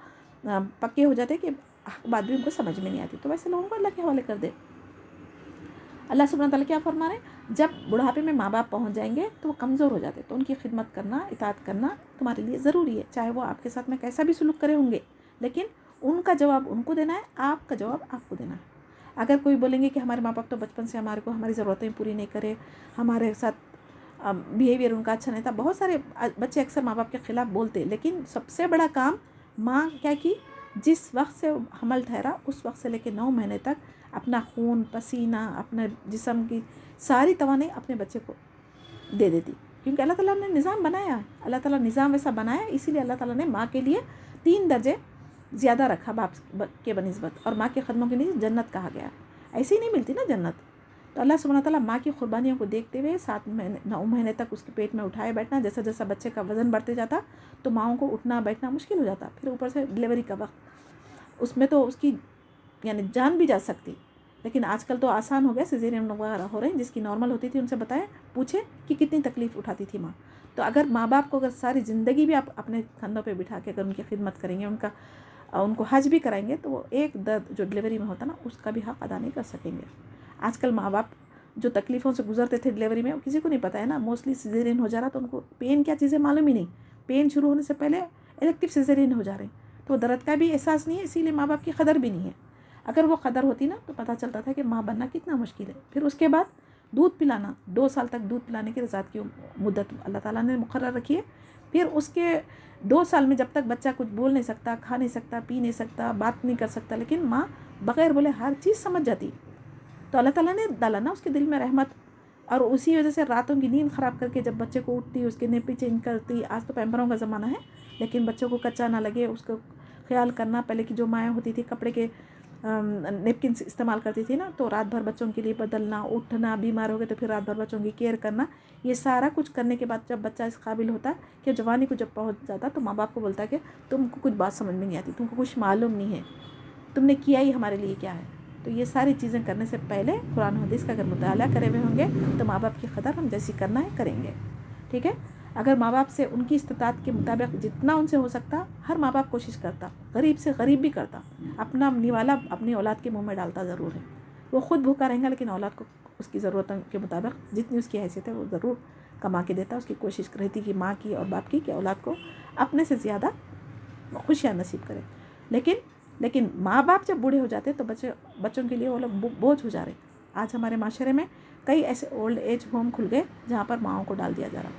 پکے ہو جاتے کہ حق بات بھی ان کو سمجھ میں نہیں آتی، تو ویسے لوگوں کو اللہ کے حوالے کر دے۔ اللہ سبحانہ تعالیٰ کیا فرما رہے ہیں، جب بڑھاپے میں ماں باپ پہنچ جائیں گے تو وہ کمزور ہو جاتے، تو ان کی خدمت کرنا، اطاعت کرنا تمہارے لیے ضروری ہے، چاہے وہ آپ کے ساتھ میں کیسا بھی سلوک کرے ہوں گے، لیکن ان کا جواب ان کو دینا ہے، آپ کا جواب آپ کو دینا ہے۔ اگر کوئی بولیں گے کہ ہمارے ماں باپ تو بچپن سے ہماری ضرورتیں پوری نہیں کرے، ہمارے ساتھ بیہیویئر ان کا اچھا نہیں تھا، بہت سارے بچے اکثر ماں باپ کے خلاف بولتے، لیکن سب سے بڑا کام ماں کیا کی، جس وقت سے حمل ٹھہرا اس وقت سے لے کے 9 مہینے تک اپنا خون پسینہ، اپنے جسم کی ساری توانائی اپنے بچے کو دے دیتی، کیونکہ اللہ تعالیٰ نے نظام بنایا ہے، اللہ تعالیٰ نظام ویسا بنایا ہے، اسی لیے اللہ تعالیٰ نے ماں کے لیے 3 درجے زیادہ رکھا باپ کے بنسبت، اور ماں کے قدموں کے لیے جنت کہا گیا۔ ایسے ہی نہیں ملتی نا جنت، تو اللہ سبحانہ تعالیٰ ماں کی قربانیوں کو دیکھتے ہوئے 9 مہینے تک اس کے پیٹ میں اٹھائے بیٹھنا، جیسا جیسا بچے کا وزن بڑھتے جاتا تو ماؤں کو اٹھنا بیٹھنا مشکل ہو جاتا، پھر اوپر سے ڈلیوری کا وقت، اس میں تو اس کی یعنی جان بھی جا سکتی، لیکن آج کل تو آسان ہو گیا، سیزیرین وغیرہ ہو رہے ہیں، جس کی نارمل ہوتی تھی ان سے بتائیں، پوچھیں کہ کتنی تکلیف اٹھاتی تھی ماں۔ تو اگر ماں باپ کو اگر ساری زندگی بھی آپ اپنے کندھوں پہ بٹھا کے اگر ان کی خدمت کریں گے، ان کو حج بھی کرائیں گے، تو وہ ایک درد جو ڈلیوری میں ہوتا نا اس کا بھی حق ادا نہیں کر سکیں گے۔ آج کل ماں باپ جو تکلیفوں سے گزرتے تھے ڈلیوری میں، وہ کسی کو نہیں پتہ ہے نا، موسٹلی سیزیرین ہو جا رہا تو ان کو پین کیا چیزیں معلوم ہی نہیں، پین شروع ہونے سے پہلے الیکٹیو سیزیرین ہو جا رہے ہیں، تو درد کا بھی احساس نہیں ہے، اسی لیے ماں باپ کی قدر بھی نہیں ہے۔ اگر وہ قدر ہوتی نا تو پتہ چلتا تھا کہ ماں بننا کتنا مشکل ہے۔ پھر اس کے بعد دودھ پلانا، 2 سال تک دودھ پلانے کی رضاعت کی مدت اللہ تعالیٰ نے مقرر رکھی ہے۔ پھر اس کے 2 سال میں جب تک بچہ کچھ بول نہیں سکتا، کھا نہیں سکتا، پی نہیں سکتا، بات نہیں کر سکتا، لیکن ماں بغیر بولے ہر چیز سمجھ جاتی، تو اللہ تعالیٰ نے ڈالا نا اس کے دل میں رحمت، اور اسی وجہ سے راتوں کی نیند خراب کر کے جب بچے کو اٹھتی، اس کے نیپی چینج کرتی، آج تو پیمپروں کا زمانہ ہے، لیکن بچوں کو کچا نہ لگے اس کو خیال کرنا، پہلے کی جو مائیں ہوتی تھی کپڑے کے نیپکنس استعمال کرتی تھی نا، تو رات بھر بچوں کے لیے بدلنا، اٹھنا، بیمار ہو گئے تو پھر رات بھر بچوں کی کیئر کرنا، یہ سارا کچھ کرنے کے بعد جب بچہ اس قابل ہوتا ہے کہ جوانی کو جب پہنچ جاتا تو ماں باپ کو بولتا ہے کہ تم کو کچھ بات سمجھ میں نہیں آتی، تم کو کچھ معلوم نہیں ہے، تم نے کیا ہی ہمارے لیے کیا ہے۔ تو یہ ساری چیزیں کرنے سے پہلے قرآن و حدیث کا اگر مطالعہ کرے ہوئے ہوں گے تو ماں باپ کی قدر ہم جیسی کرنا ہے کریں گے، ٹھیک ہے۔ اگر ماں باپ سے ان کی استطاعت کے مطابق جتنا ان سے ہو سکتا، ہر ماں باپ کوشش کرتا، غریب سے غریب بھی کرتا، اپنا نوالا اپنی اولاد کے منہ میں ڈالتا ضرور ہے، وہ خود بھوکا رہے گا لیکن اولاد کو اس کی ضرورتوں کے مطابق جتنی اس کی حیثیت ہے وہ ضرور کما کے دیتا، اس کی کوشش رہتی کہ ماں کی اور باپ کی کہ اولاد کو اپنے سے زیادہ خوشیاں نصیب کرے۔ لیکن ماں باپ جب بوڑھے ہو جاتے تو بچوں کے لیے وہ لوگ بوجھ ہو جا رہے۔ آج ہمارے معاشرے میں کئی ایسے اولڈ ایج ہوم کھل گئے جہاں پر ماؤں کو ڈال دیا جا رہا،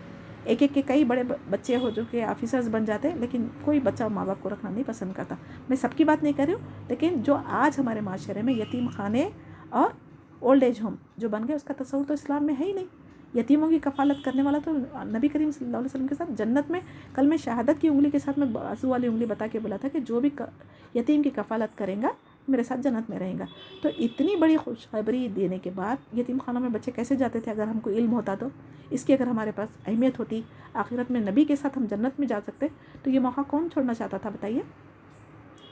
एक एक के कई बड़े बच्चे हो जो कि ऑफिसर्स बन जाते हैं, लेकिन कोई बच्चा माँ बाप को रखना नहीं पसंद करता। मैं सबकी बात नहीं कर रही हूँ, लेकिन जो आज हमारे माशरे में यतीम खाने और ओल्ड एज होम जो बन गए, उसका तस्वुर तो इस्लाम में है ही नहीं। यतीमों की कफ़ालत करने वाला तो नबी करीम सल्लल्लाहु अलैहि वसल्लम के साथ जन्नत में कल में शहादत की उंगली के साथ में बाजू वाली उंगली बता के बोला था कि जो भी यतीम की कफ़ालत करेगा मेरे साथ जन्नत में रहेगा। तो इतनी बड़ी खुशखबरी देने के बाद यतीम खानों में बच्चे कैसे जाते थे? अगर हमको इल्म होता तो, इसकी अगर हमारे पास अहमियत होती, आखिरत में नबी के साथ हम जन्नत में जा सकते, तो ये मौका कौन छोड़ना चाहता था बताइए?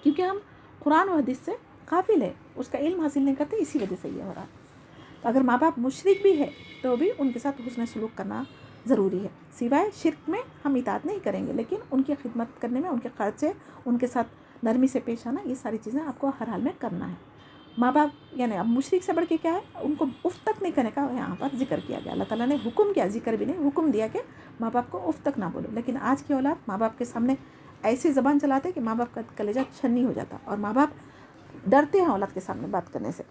क्योंकि हम कुरान और हदीस से काफ़िल है, उसका इल्म हासिल नहीं करते, इसी वजह से ये हो रहा है। तो अगर माँ बाप मुशरिक भी है तो भी उनके साथ हुस्न सलूक करना ज़रूरी है। सिवाय शिर्क में हम इताअत नहीं करेंगे, लेकिन उनकी खिदमत करने में, उनके खर्चे, उनके साथ नरमी से पेश आना, ये सारी चीज़ें आपको हर हाल में करना है। माँ बाप यानी अब मुशरिक से बढ़ के क्या है, उनको उफ़ तक नहीं करने का यहाँ पर जिक्र किया गया। अल्लाह ताला ने हुक्म किया, जिक्र भी नहीं, हुक्म दिया कि माँ बाप को उफ़ तक ना बोलो। लेकिन आज की औलाद माँ बाप के सामने ऐसी ज़बान चलाते कि माँ बाप का कलेजा छन्नी हो जाता, और माँ बाप डरते हैं औलाद के सामने बात करने से।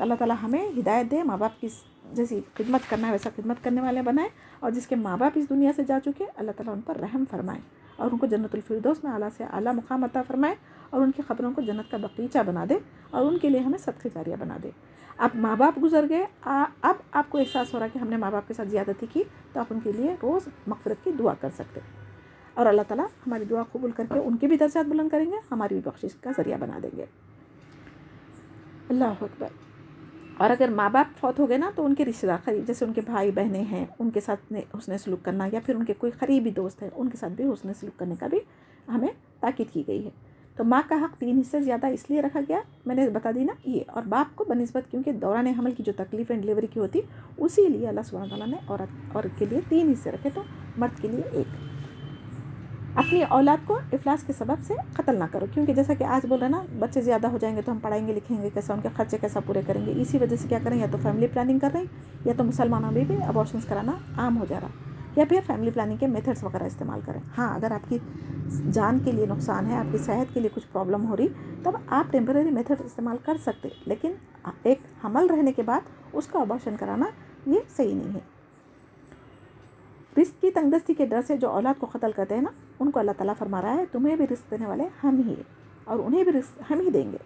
अल्लाह ताला हमें हिदायत दे, माँ बाप की जैसी खिदमत करना है वैसा खिदमत करने वाले बनाए, और जिसके माँ बाप इस दुनिया से जा चुके अल्लाह ताला उन पर रहम फरमाए और उनको जन्नतुल फिरदौस में आला से आला मुकाम अता फरमाए, और उनकी खबरों को जन्नत का बगीचा बना दे, और उनके लिए हमें सदक़े जारिया बना दे। अब माँ बाप गुजर गए, अब आपको एहसास हो रहा है कि हमने माँ बाप के साथ ज़्यादती की, तो आप उनके लिए रोज़ मग़फ़िरत की दुआ कर सकते, और अल्लाह ताला हमारी दुआ कबूल करके उनके भी दर्जात बुलंद करेंगे, हमारी भी बख्शिश का ज़रिया बना देंगे। अल्लाह अकबर। और अगर माँ बाप फौत हो गए ना, तो उनके रिश्तेदार करीब, जैसे उनके भाई बहनें हैं, उनके साथ हुस्न सलूक करना, या फिर उनके कोई करीबी दोस्त है, उनके साथ भी हुस्न सलूक करने का भी हमें ताकीद की गई है। तो माँ का हक़ 3 हिस्से ज़्यादा इसलिए रखा गया, मैंने बता दी ना ये, और बाप को बनिस्बत क्योंकि दौरान हमल की जो तकलीफ़ें डिलीवरी की होती, उसी लिए अल्लाह सुब्हानहू तआला ने औरत के लिए 3 हिस्से रखे, तो मर्द के लिए 1। अपनी औलाद को इफलास के सबब से कत्ल ना करो, क्योंकि जैसा कि आज बोल रहे हैं ना, बच्चे ज़्यादा हो जाएंगे तो हम पढ़ाएंगे लिखेंगे कैसा, उनके खर्चे कैसा पूरे करेंगे। इसी वजह से क्या करें, या तो फैमिली प्लानिंग कर रहे हैं, या तो मुसलमानों में भी अबॉर्शंस कराना आम हो जा रहा, या फिर फैमिली प्लानिंग के मेथड्स वगैरह इस्तेमाल करें। हाँ, अगर आपकी जान के लिए नुकसान है, आपकी सेहत के लिए कुछ प्रॉब्लम हो रही, तब आप टेम्परेरी मेथड इस्तेमाल कर सकते, लेकिन एक हमल रहने के बाद उसका अबॉर्शन कराना ये सही नहीं है। रिस्क की तंगदस्ती के डर से जो औलाद को कत्ल करते हैं ना, उनको अल्लाह ताला फरमा रहा है तुम्हें भी रिस्क देने वाले हम ही हैं, और उन्हें भी रिस्क हम ही देंगे।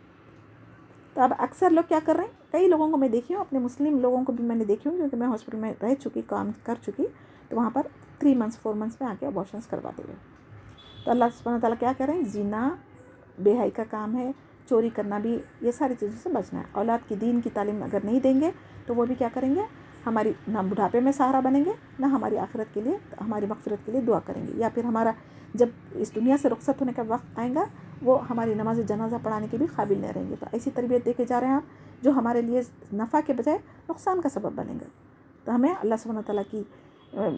तो अब अक्सर लोग क्या कर रहे हैं, कई लोगों को मैं देखी हूँ, अपने मुस्लिम लोगों को भी मैंने देखी हूँ, क्योंकि मैं हॉस्पिटल में रह चुकी, काम कर चुकी, तो वहाँ पर 3 मंथ्स 4 मंथ्स में आके अबॉर्शंस करवाते हुए। तो अल्लाह सुब्हानहू ताला क्या कह रहे हैं, ज़िना बेहयाई का काम है, चोरी करना भी, ये सारी चीज़ों से बचना है। औलाद की दीन की तालीम अगर नहीं देंगे तो वो भी क्या करेंगे, हमारी ना बुढ़ापे में सहारा बनेंगे, ना हमारी आखिरत के लिए, हमारी मग़फ़िरत के लिए दुआ करेंगे, या फिर हमारा जब इस दुनिया से रुखसत होने का वक्त आएगा, वो हमारी नमाज जनाजा पढ़ाने के भी काबिल नहीं रहेंगे। तो ऐसी तरबियत दे के जा रहे हैं आप, जो हमारे लिए नफ़ा के बजाय नुकसान का सबब बनेंगे। तो हमें अल्लाह सुब्हानहू तआला की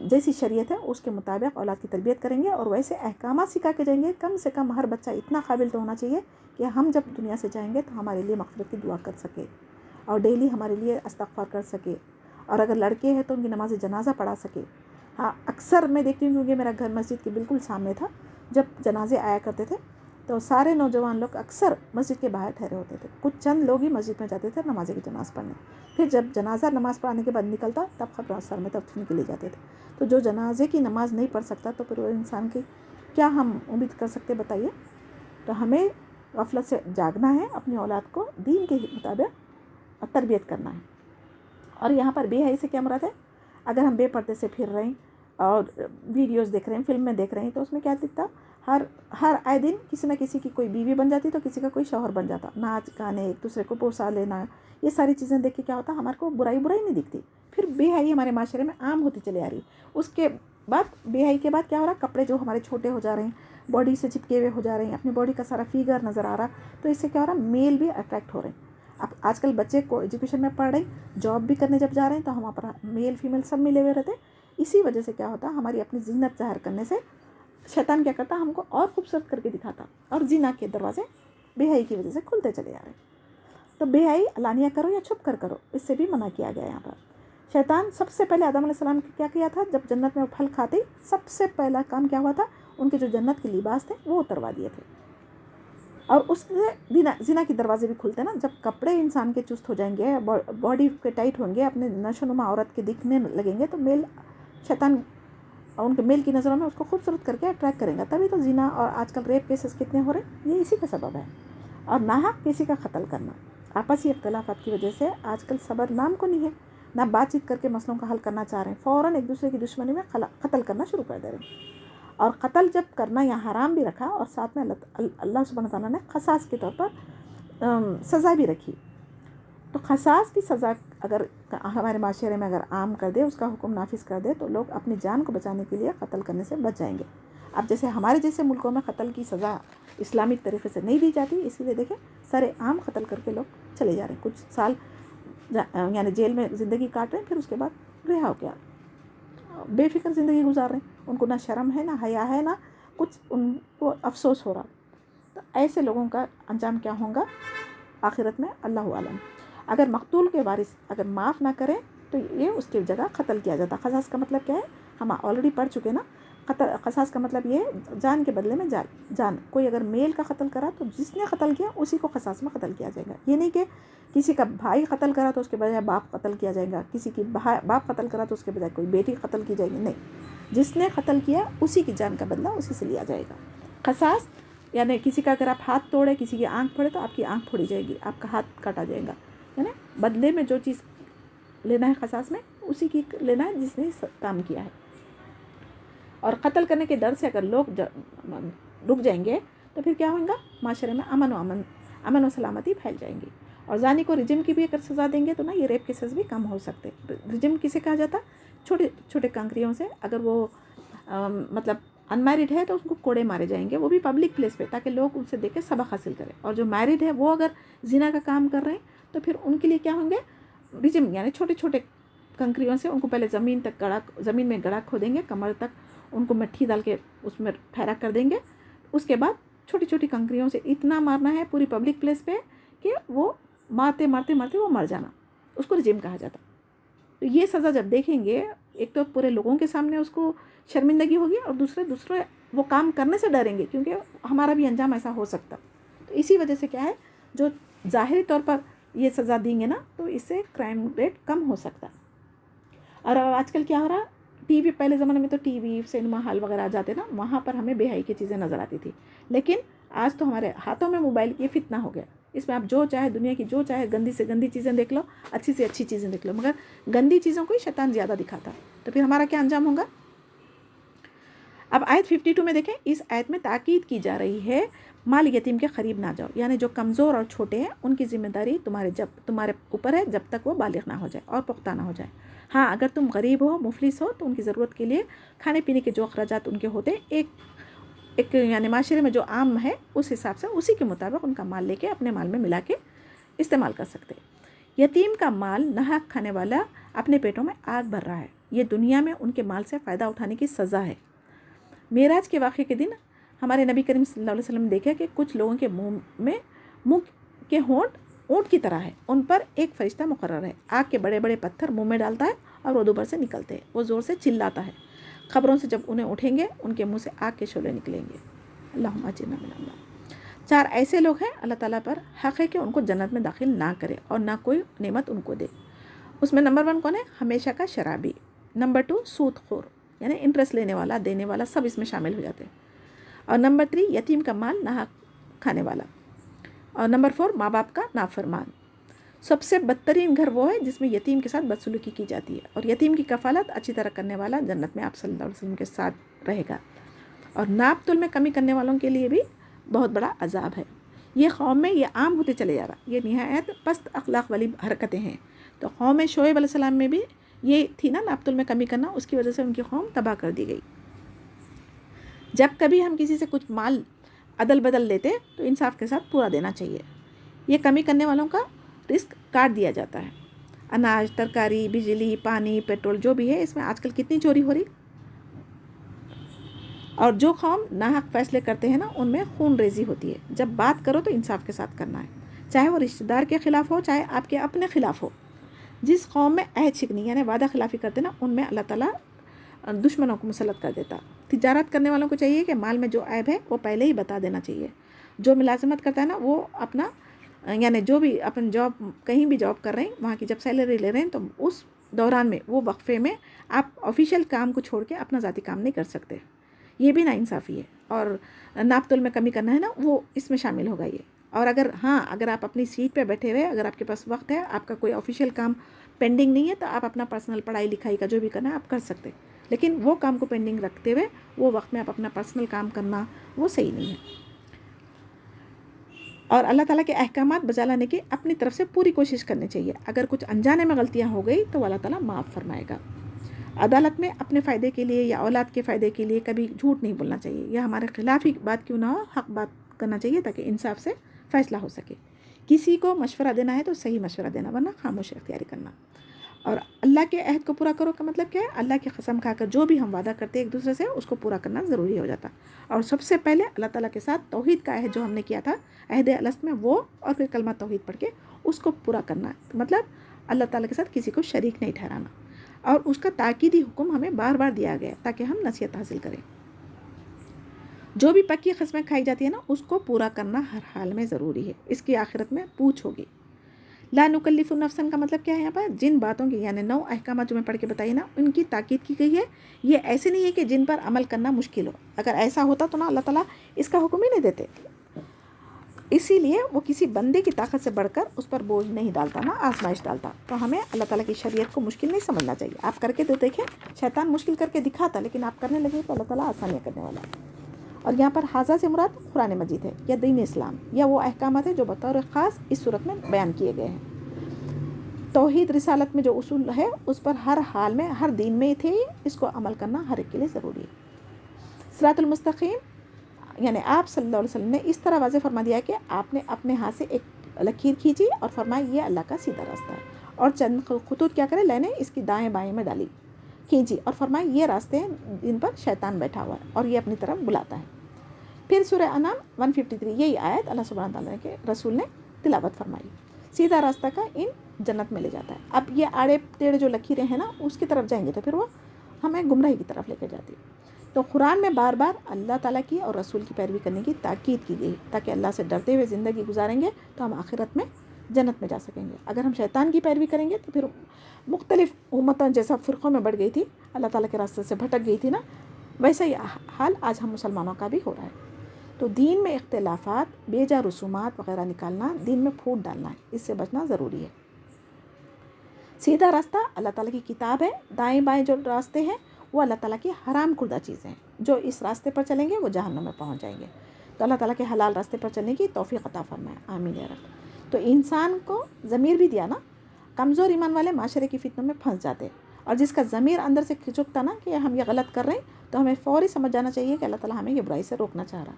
जैसी शरीयत है उसके मुताबिक औलाद की तरबियत करेंगे, और वैसे अहकामात सिखा के जाएंगे। कम से कम हर बच्चा इतना काबिल तो होना चाहिए कि हम जब दुनिया से जाएंगे तो हमारे लिए मग़फ़िरत की दुआ कर सके, और डेली हमारे लिए इस्तग़फ़ार कर सके, और अगर लड़के हैं तो उनकी नमाज जनाजा पढ़ा सके। हाँ, अक्सर मैं देखती हूँ, क्योंकि मेरा घर मस्जिद के बिल्कुल सामने था, जब जनाजे आया करते थे तो सारे नौजवान लोग अक्सर मस्जिद के बाहर ठहरे होते थे, कुछ चंद लोग ही मस्जिद में जाते थे नमाज की जनाज़ पढ़ने। फिर जब जनाजा नमाज़ पढ़ाने के बाद निकलता, तब खबर सर में तदफीन के लिए जाते थे। तो जो जनाजे की नमाज़ नहीं पढ़ सकता, तो फिर वो इंसान की क्या हम उम्मीद कर सकते, बताइए। तो हमें गफलत से जागना है, अपनी औलाद को दीन के मुताबिक तरबियत करना है। और यहाँ पर बेहयाई से क्या मुराद है, अगर हम बेपर्दे से फिर रहे हैं और वीडियोस देख रहे हैं, फिल्म में देख रहे हैं, तो उसमें क्या दिखता, हर आए दिन किसी न किसी की कोई बीवी बन जाती, तो किसी का कोई शौहर बन जाता, नाच गाने, एक दूसरे को पोसा लेना, ये सारी चीज़ें देख के क्या होता, हमारे को बुराई नहीं दिखती। फिर बेहयाई हमारे माशरे में आम होती चली आ रही। उसके बाद बेहयाई के बाद क्या हो रहा, कपड़े जो हमारे छोटे हो जा रहे हैं, बॉडी से चिपके हुए हो जा रहे हैं, अपनी बॉडी का सारा फिगर नज़र आ रहा, तो इससे क्या हो रहा, मेल भी अट्रैक्ट हो रहे हैं। अब आजकल बच्चे को एजुकेशन में पढ़ रहे हैं, जॉब भी करने जब जा रहे हैं, तो हम वहाँ पर मेल फीमेल सब मिले हुए रहते हैं। इसी वजह से क्या होता, हमारी अपनी ज़ीनत ज़ाहिर करने से शैतान क्या करता, हमको और खूबसूरत करके दिखाता, और ज़िना के दरवाजे बेहयाई की वजह से खुलते चले आ रहे हैं। तो बेहयाई अलानिया करो या छुप कर करो, इससे भी मना किया गया। यहाँ पर शैतान सबसे पहले आदम अलैहिस्सलाम ने क्या किया था, जब जन्नत में वो फल खाते, सबसे पहला काम क्या हुआ था, उनके जो जन्नत के लिबास थे वो उतरवा दिए थे। और उससे ज़िना के दरवाजे भी खुलते ना, जब कपड़े इंसान के चुस्त हो जाएंगे, बॉडी के टाइट होंगे, अपने नशोनुमा औरत के दिखने लगेंगे, तो मेल शैतान और उनके मेल की नज़रों में उसको खूबसूरत करके अट्रैक्ट करेंगे। तभी तो ज़िना और आजकल रेप केसेस कितने हो रहे हैं, ये इसी का सबब है। और नाहक किसी का कत्ल करना, आपसी इख्तलाफात की वजह से आजकल सब्र नाम को नहीं है, ना बातचीत करके मसलों का हल करना चाह रहे हैं, फ़ौरन एक दूसरे की दुश्मनी में कत्ल करना शुरू कर दे रहे हैं। और कत्ल जब करना यहाँ हराम भी रखा और साथ में अल्लाह सुब्हानहू तआला ने क़सास के तौर पर सज़ा भी रखी। तो क़सास की सज़ा अगर हमारे माशरे में अगर आम कर दे, उसका हुक्म नाफिज कर दे, तो लोग अपनी जान को बचाने के लिए कत्ल करने से बच जाएंगे। अब जैसे हमारे जैसे मुल्कों में कत्ल की सज़ा इस्लामिक तरीक़े से नहीं दी जाती, इसीलिए देखें सरे आम कत्ल करके लोग चले जा रहे हैं, कुछ साल यानी जेल में ज़िंदगी काट रहे हैं, फिर उसके बाद रिहा हो गया, बेफिक्र ज़िंदगी गुजार रहे हैं। उनको ना शर्म है, ना हया है, ना कुछ उनको अफसोस हो रहा। तो ऐसे लोगों का अंजाम क्या होगा आखिरत में, अल्लाह आलम। अगर मकतूल के वारिस अगर माफ़ ना करें तो ये उसकी जगह कत्ल किया जाता। क़सास का मतलब क्या है, हम ऑलरेडी पढ़ चुके ना। क़सास का मतलब ये जान के बदले में जान। कोई अगर मेल का कत्ल करा तो जिसने कत्ल किया उसी को क़सास में कत्ल किया जाएगा। ये नहीं कि किसी का भाई कत्ल करा तो उसके बजाय बाप कत्ल किया जाएगा, किसी की बाप कत्ल करा तो उसके बजाय कोई बेटी कत्ल की जाएगी, नहीं, जिसने कत्ल किया उसी की जान का बदला उसी से लिया जाएगा। क़सास यानी किसी का अगर आप हाथ तोड़े, किसी की आँख फोड़े तो आपकी आँख फोड़ी जाएगी, आपका हाथ काटा जाएगा। यानी बदले में जो चीज़ लेना है क़सास में उसी की लेना है जिसने काम किया है। और कत्ल करने के डर से अगर लोग रुक जाएंगे तो फिर क्या होगा, माशरे में अमन व सलामती फैल जाएंगी। और जानी को रिजिम की भी अगर सज़ा देंगे तो ना ये रेप केसेस भी कम हो सकते। रिजिम किसे कहा जाता, छोटे छोटे कंकरियों से अगर वो मतलब अनमैरिड है तो उसको कोड़े मारे जाएंगे, वो भी पब्लिक प्लेस पे, ताकि लोग उनसे देख के सबक हासिल करें। और जो मैरिड है वो अगर जिना का काम कर रहे हैं तो फिर उनके लिए क्या होंगे, रिजिम यानी छोटे छोटे कंकरियों से उनको पहले ज़मीन में गड़ा खोदेंगे, कमर तक उनको मिट्टी डाल के उसमें ठहरा कर देंगे। उसके बाद छोटी छोटी कंकरियों से इतना मारना है पूरी पब्लिक प्लेस पे कि वो मारते मारते मारते वो मर जाना, उसको रिजिम कहा जाता। तो ये सज़ा जब देखेंगे, एक तो पूरे लोगों के सामने उसको शर्मिंदगी होगी और दूसरे वो काम करने से डरेंगे क्योंकि हमारा भी अंजाम ऐसा हो सकता। तो इसी वजह से क्या है, जो ज़ाहिरी तौर पर ये सज़ा देंगे ना तो इससे क्राइम रेट कम हो सकता। और आजकल क्या हो रहा, टीवी, पहले ज़माने में तो टीवी सिनेमा हॉल वगैरह आ जाते ना, वहाँ पर हमें बेहयाई की चीज़ें नज़र आती थी, लेकिन आज तो हमारे हाथों में मोबाइल ये फितना हो गया। इसमें आप जो चाहे दुनिया की जो चाहे गंदी से गंदी चीज़ें देख लो, अच्छी से अच्छी चीज़ें देख लो, मगर गंदी चीज़ों को ही शैतान ज़्यादा दिखाता। तो फिर हमारा क्या अंजाम होगा। अब आयत 52 में देखें, इस आयत में ताकीद की जा रही है माल यतीम के करीब ना जाओ, यानी जो कमज़ोर और छोटे हैं उनकी जिम्मेदारी तुम्हारे ऊपर है जब तक वो बालिग ना हो जाए और पुख्ता ना हो जाए। हाँ, अगर तुम गरीब हो, मुफलिस हो, तो उनकी ज़रूरत के लिए खाने पीने के जो अखराजात उनके होते एक यानी माशरे में जो आम है उस हिसाब से उसी के मुताबिक उनका माल लेके अपने माल में मिला के इस्तेमाल कर सकते। यतीम का माल नाहक खाने वाला अपने पेटों में आग भर रहा है, ये दुनिया में उनके माल से फ़ायदा उठाने की सज़ा है। मेराज के वाक़े के दिन हमारे नबी करीम सल्लल्लाहु अलैहि वसल्लम ने देखा कि कुछ लोगों के मुँह के होंठ ऊँट की तरह है, उन पर एक फरिश्ता मुकर्रर है, आग के बड़े बड़े पत्थर मुंह में डालता है और वो दोबारा से निकलते हैं, वो ज़ोर से चिल्लाता है। खबरों से जब उन्हें उठेंगे उनके मुंह से आग के शोले निकलेंगे। अल्लाहुम्मा अजिरना मिनन्नार। 4 ऐसे लोग हैं अल्लाह ताला पर हक़ है कि उनको जन्नत में दाखिल ना करे और ना कोई नेमत उनको दे। उसमें नंबर 1 कौन है, हमेशा का शराबी। नंबर 2 सूदखोर, यानी इंटरेस्ट लेने वाला, देने वाला, सब इसमें शामिल हो जाते हैं। और नंबर 3 यतीम का माल नाहक खाने वाला। और नंबर 4 माँ बाप का नाफरमान। सबसे बदतरीन घर वो है जिसमें यतीम के साथ बदसलूकी की जाती है, और यतीम की कफालत अच्छी तरह करने वाला जन्नत में आप सल्लल्लाहु अलैहि वसल्लम के साथ रहेगा। और नाप तुल में कमी करने वालों के लिए भी बहुत बड़ा अजाब है। ये कौम में ये आम होते चले जा रहा, ये निहायत पस्त अखलाक वाली हरकतें हैं। तो कौम शोएब अलैहिस्सलाम में भी ये थी ना, नाप तुल में कमी करना, उसकी वजह से उनकी कौम तबाह कर दी गई। जब कभी हम किसी से कुछ माल अदल बदल लेते तो इंसाफ के साथ पूरा देना चाहिए। ये कमी करने वालों का रिस्क काट दिया जाता है। अनाज, तरकारी, बिजली, पानी, पेट्रोल जो भी है, इसमें आजकल कितनी चोरी हो रही। और जो कौम नाहक फैसले करते हैं ना, उनमें खून रेजी होती है। जब बात करो तो इंसाफ के साथ करना है, चाहे वो रिश्तेदार के ख़िलाफ़ हो, चाहे आपके अपने ख़िलाफ़ हो। जिस कौम में अहद शिकनी यानी वादा खिलाफ़ी करते ना, उनमें अल्लाह ताला दुश्मनों को मुसल्लत कर देता। तिजारत करने वालों को चाहिए कि माल में जो ऐब है वो पहले ही बता देना चाहिए। जो मुलाजमत करता है ना, वो अपना यानी जो भी अपन जॉब कहीं भी जॉब कर रहे हैं, वहाँ की जब सैलरी ले रहे हैं तो उस دوران میں، وہ وقفے میں آپ آفیشیل کام کو چھوڑ کے اپنا ذاتی کام نہیں کر سکتے. یہ بھی ناانصافی ہے. اور ناپ تول میں کمی کرنا ہے نا، وہ اس میں شامل ہوگا یہ. اور اگر آپ اپنی سیٹ پہ بیٹھے ہوئے، اگر آپ کے پاس وقت ہے، آپ کا کوئی آفیشیل کام پینڈنگ نہیں ہے، تو آپ اپنا پرسنل پڑھائی لکھائی کا جو بھی کرنا ہے آپ کر سکتے. لیکن وہ کام کو پینڈنگ رکھتے ہوئے وہ وقت میں آپ اپنا پرسنل کام کرنا وہ صحیح نہیں ہے. اور اللہ تعالیٰ کے احکامات بجا لانے کی اپنی طرف سے پوری کوشش کرنی چاہیے. اگر کچھ انجانے میں غلطیاں ہو گئی تو اللہ تعالیٰ معاف فرمائے گا. عدالت میں اپنے فائدے کے لیے یا اولاد کے فائدے کے لیے کبھی جھوٹ نہیں بولنا چاہیے، یا ہمارے خلاف ہی بات کیوں نہ ہو، حق بات کرنا چاہیے تاکہ انصاف سے فیصلہ ہو سکے. کسی کو مشورہ دینا ہے تو صحیح مشورہ دینا، ورنہ خاموشی اختیاری کرنا. اور اللہ کے عہد کو پورا کرو کا مطلب کیا ہے؟ اللہ کی قسم کھا کر جو بھی ہم وعدہ کرتے ہیں ایک دوسرے سے، اس کو پورا کرنا ضروری ہو جاتا. اور سب سے پہلے اللہ تعالیٰ کے ساتھ توحید کا عہد جو ہم نے کیا تھا عہد الست میں، وہ اور پھر کلمہ توحید پڑھ کے اس کو پورا کرنا. مطلب اللہ تعالیٰ کے ساتھ کسی کو شریک نہیں ٹھہرانا. اور اس کا تاکیدی حکم ہمیں بار بار دیا گیا تاکہ ہم نصیحت حاصل کریں. جو بھی پکی قسمیں کھائی جاتی ہیں نا، اس کو پورا کرنا ہر حال میں ضروری ہے. اس کی آخرت میں پوچھ ہوگی. لا نکلف نفسا کا مطلب کیا ہے؟ یہاں پر جن باتوں کی، یعنی 9 احکامات جو میں پڑھ کے بتائی نا، ان کی تاکید کی گئی ہے. یہ ایسے نہیں ہے کہ جن پر عمل کرنا مشکل ہو. اگر ایسا ہوتا تو نا اللہ تعالیٰ اس کا حکم ہی نہیں دیتے. اسی لیے وہ کسی بندے کی طاقت سے بڑھ کر اس پر بوجھ نہیں ڈالتا، نا آزمائش ڈالتا. تو ہمیں اللہ تعالیٰ کی شریعت کو مشکل نہیں سمجھنا چاہیے. آپ کر کے تو دیکھیں، شیطان مشکل کر کے دکھاتا، لیکن آپ کرنے لگے تو اللہ تعالیٰ آسانیاں کرنے والا ہے. اور یہاں پر حاضہ سے مراد قرآن مجید ہے، یا دین اسلام، یا وہ احکامات ہیں جو بطور خاص اس صورت میں بیان کیے گئے ہیں. توحید رسالت میں جو اصول ہے اس پر ہر حال میں، ہر دین میں تھے، اس کو عمل کرنا ہر ایک کے لیے ضروری ہے. صراط المستقیم یعنی آپ صلی اللہ علیہ وسلم نے اس طرح واضح فرما دیا کہ آپ نے اپنے ہاتھ سے ایک لکیر کھینچی اور فرمایا یہ اللہ کا سیدھا راستہ ہے. اور چند خطوط کیا کرے، لینے اس کی دائیں بائیں میں ڈالی، کھینچی اور فرمایا یہ راستے ہیں جن پر شیطان بیٹھا ہوا ہے اور یہ اپنی طرف بلاتا ہے. پھر سورہ انعام 153 یہی آیت اللہ سبحانہ تعالیٰ کے رسول نے تلاوت فرمائی. سیدھا راستہ کا ان جنت میں لے جاتا ہے. اب یہ آڑے ٹیڑھے جو لکیریں ہیں نا، اس کی طرف جائیں گے تو پھر وہ ہمیں گمراہی کی طرف لے کے جاتی ہے. تو قرآن میں بار بار اللہ تعالیٰ کی اور رسول کی پیروی کرنے کی تاکید کی گئی، تاکہ اللہ سے ڈرتے ہوئے زندگی گزاریں گے تو ہم آخرت میں جنت میں جا سکیں گے. اگر ہم شیطان کی پیروی کریں گے تو پھر مختلف امتوں جیسا فرقوں میں بڑھ گئی تھی، اللہ تعالیٰ کے راستے سے بھٹک گئی تھی نا، ویسا ہی حال آج ہم مسلمانوں کا بھی ہو رہا ہے. تو دین میں اختلافات، بیجا رسومات وغیرہ نکالنا، دین میں پھوٹ ڈالنا ہے، اس سے بچنا ضروری ہے. سیدھا راستہ اللہ تعالیٰ کی کتاب ہے. دائیں بائیں جو راستے ہیں وہ اللہ تعالیٰ کی حرام کردہ چیزیں ہیں. جو اس راستے پر چلیں گے وہ جہنم میں پہنچ جائیں گے. تو اللہ تعالیٰ کے حلال راستے پر چلنے کی توفیق عطا فرمائے، آمین یا رب. تو انسان کو ضمیر بھی دیا نا. کمزور ایمان والے معاشرے کی فتنوں میں پھنس جاتے، اور جس کا ضمیر اندر سے کھچکتا نا کہ ہم یہ غلط کر رہے ہیں، تو ہمیں فوری سمجھ جانا چاہیے کہ اللہ تعالیٰ ہمیں یہ برائی سے روکنا چاہ رہا.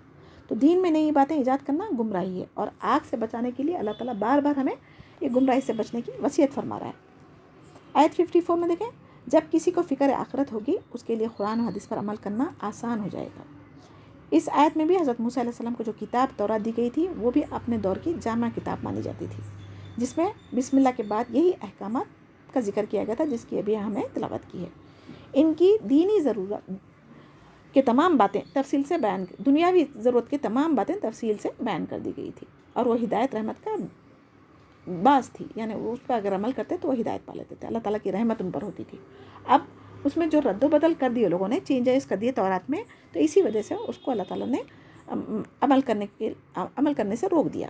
تو دین میں نئی باتیں ایجاد کرنا گمراہی ہے، اور آگ سے بچانے کے لیے اللہ تعالیٰ بار بار ہمیں یہ گمراہی سے بچنے کی وصیت فرما رہا ہے. آیت 54 میں دیکھیں، جب کسی کو فکر آخرت ہوگی اس کے لیے قرآن و حدیث پر عمل کرنا آسان ہو جائے گا. اس آیت میں بھی حضرت موسیٰ علیہ السلام کو جو کتاب تورات دی گئی تھی وہ بھی اپنے دور کی جامع کتاب مانی جاتی تھی، جس میں بسم اللہ کے بعد یہی احکامات کا ذکر کیا گیا تھا جس کی ابھی ہمیں تلاوت کی ہے. ان کی دینی ضرورت کہ تمام باتیں تفصیل سے بیان، دنیاوی ضرورت کی تمام باتیں تفصیل سے بیان کر دی گئی تھی. اور وہ ہدایت رحمت کا باعث تھی، یعنی اس پر اگر عمل کرتے تو وہ ہدایت پا لیتے تھے، اللہ تعالیٰ کی رحمت ان پر ہوتی تھی. اب اس میں جو رد و بدل کر دیے لوگوں نے، چینجز کر دیے تورات میں، تو اسی وجہ سے اس کو اللہ تعالیٰ نے عمل کرنے سے روک دیا.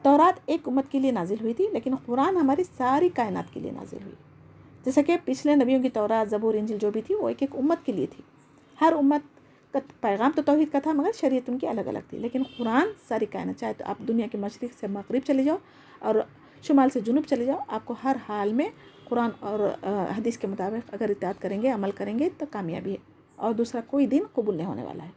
تورات ایک امت کے لیے نازل ہوئی تھی، لیکن قرآن ہماری ساری کائنات کے لیے نازل ہوئی. جیسا کہ پچھلے نبیوں کی تورات، زبور، انجیل جو بھی تھی وہ ایک ایک امت کے لیے تھی. ہر امت کا پیغام تو توحید کا تھا، مگر شریعت ان کی الگ الگ تھی. لیکن قرآن ساری کائنات، چاہے تو آپ دنیا کے مشرق سے مغرب چلے جاؤ اور شمال سے جنوب چلے جاؤ، آپ کو ہر حال میں قرآن اور حدیث کے مطابق اگر اطاعت کریں گے، عمل کریں گے تو کامیابی ہے، اور دوسرا کوئی دین قبول نہیں ہونے والا ہے.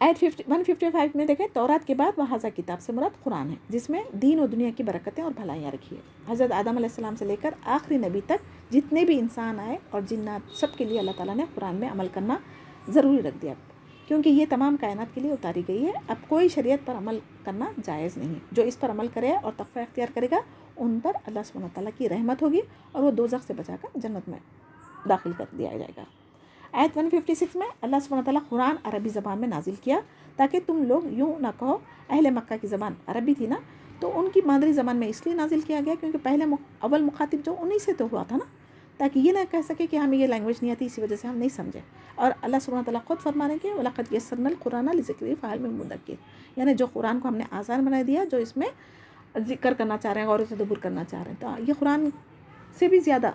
آیت 155 میں دیکھیں، تورات کے بعد وحاذا کتاب سے مراد قرآن ہے، جس میں دین و دنیا کی برکتیں اور بھلائیاں رکھی ہے. حضرت آدم علیہ السلام سے لے کر آخری نبی تک جتنے بھی انسان آئے اور جنات، سب کے لیے اللہ تعالیٰ نے قرآن میں عمل کرنا ضروری رکھ دیا، کیونکہ یہ تمام کائنات کے لیے اتاری گئی ہے. اب کوئی شریعت پر عمل کرنا جائز نہیں. جو اس پر عمل کرے اور تقوی اختیار کرے گا ان پر اللہ سبحانہ تعالیٰ کی رحمت ہوگی، اور وہ دوزخ سے بچا کر جنت میں داخل کر دیا جائے گا. آیت 156 میں اللہ سبحانہ تعالیٰ قرآن عربی زبان میں نازل کیا تاکہ تم لوگ یوں نہ کہو، اہل مکہ کی زبان عربی تھی نا، تو ان کی مادری زبان میں اس لیے نازل کیا گیا کیونکہ پہلے اول مخاطب جو انہی سے تو ہوا تھا نا، تاکہ یہ نہ کہہ سکے کہ ہمیں یہ لینگویج نہیں آتی، اسی وجہ سے ہم نہیں سمجھے۔ اور اللہ سبحانہ تعالیٰ خود فرما رہے کہ وَلَقَدْ يَسَّرْنَا الْقُرْآنَ لِلذِّكْرِ فَهَلْ مِن مُدَّكِرٍ، یعنی جو قرآن کو ہم نے آسان بنا دیا، جو اس میں ذکر کرنا چاہ رہے ہیں، غور و تدبر کرنا چاہ رہے ہیں، تو یہ قرآن سے بھی زیادہ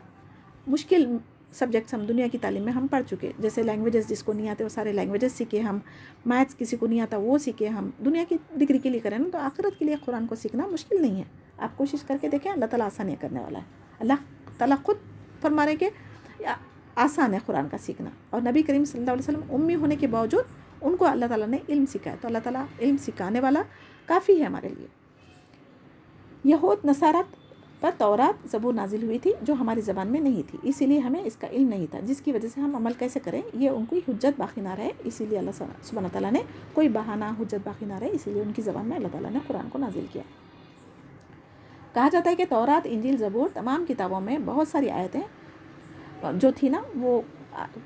مشکل سبجیکٹس ہم دنیا کی تعلیم میں ہم پڑھ چکے، جیسے لینگویجز جس کو نہیں آتے وہ سارے لینگویجز سیکھے ہم، میتھس کسی کو نہیں آتا وہ سیکھے ہم، دنیا کی ڈگری کے لیے کریں نا، تو آخرت کے لیے قرآن کو سیکھنا مشکل نہیں ہے۔ آپ کوشش کر کے دیکھیں، اللہ تعالیٰ آسانیاں کرنے والا ہے۔ اللہ تعالیٰ خود فرما رہے کہ آسان ہے قرآن کا سیکھنا، اور نبی کریم صلی اللہ علیہ وسلم امی ہونے کے باوجود ان کو اللہ تعالیٰ نے علم سکھایا، تو اللہ تعالیٰ علم سکھانے والا کافی ہے ہمارے لیے۔ یہود نصارہ پر تورات زبور نازل ہوئی تھی جو ہماری زبان میں نہیں تھی، اسی لیے ہمیں اس کا علم نہیں تھا، جس کی وجہ سے ہم عمل کیسے کریں یہ ان کی حجت باقی نہ رہے، اسی لیے اللہ سبحانہ تعالیٰ نے کوئی بہانہ حجت باقی نہ رہے، اسی لیے ان کی زبان میں اللہ تعالیٰ نے قرآن کو نازل کیا۔ کہا جاتا ہے کہ تورات، انجیل، زبور تمام کتابوں میں بہت ساری آیتیں جو تھی نا وہ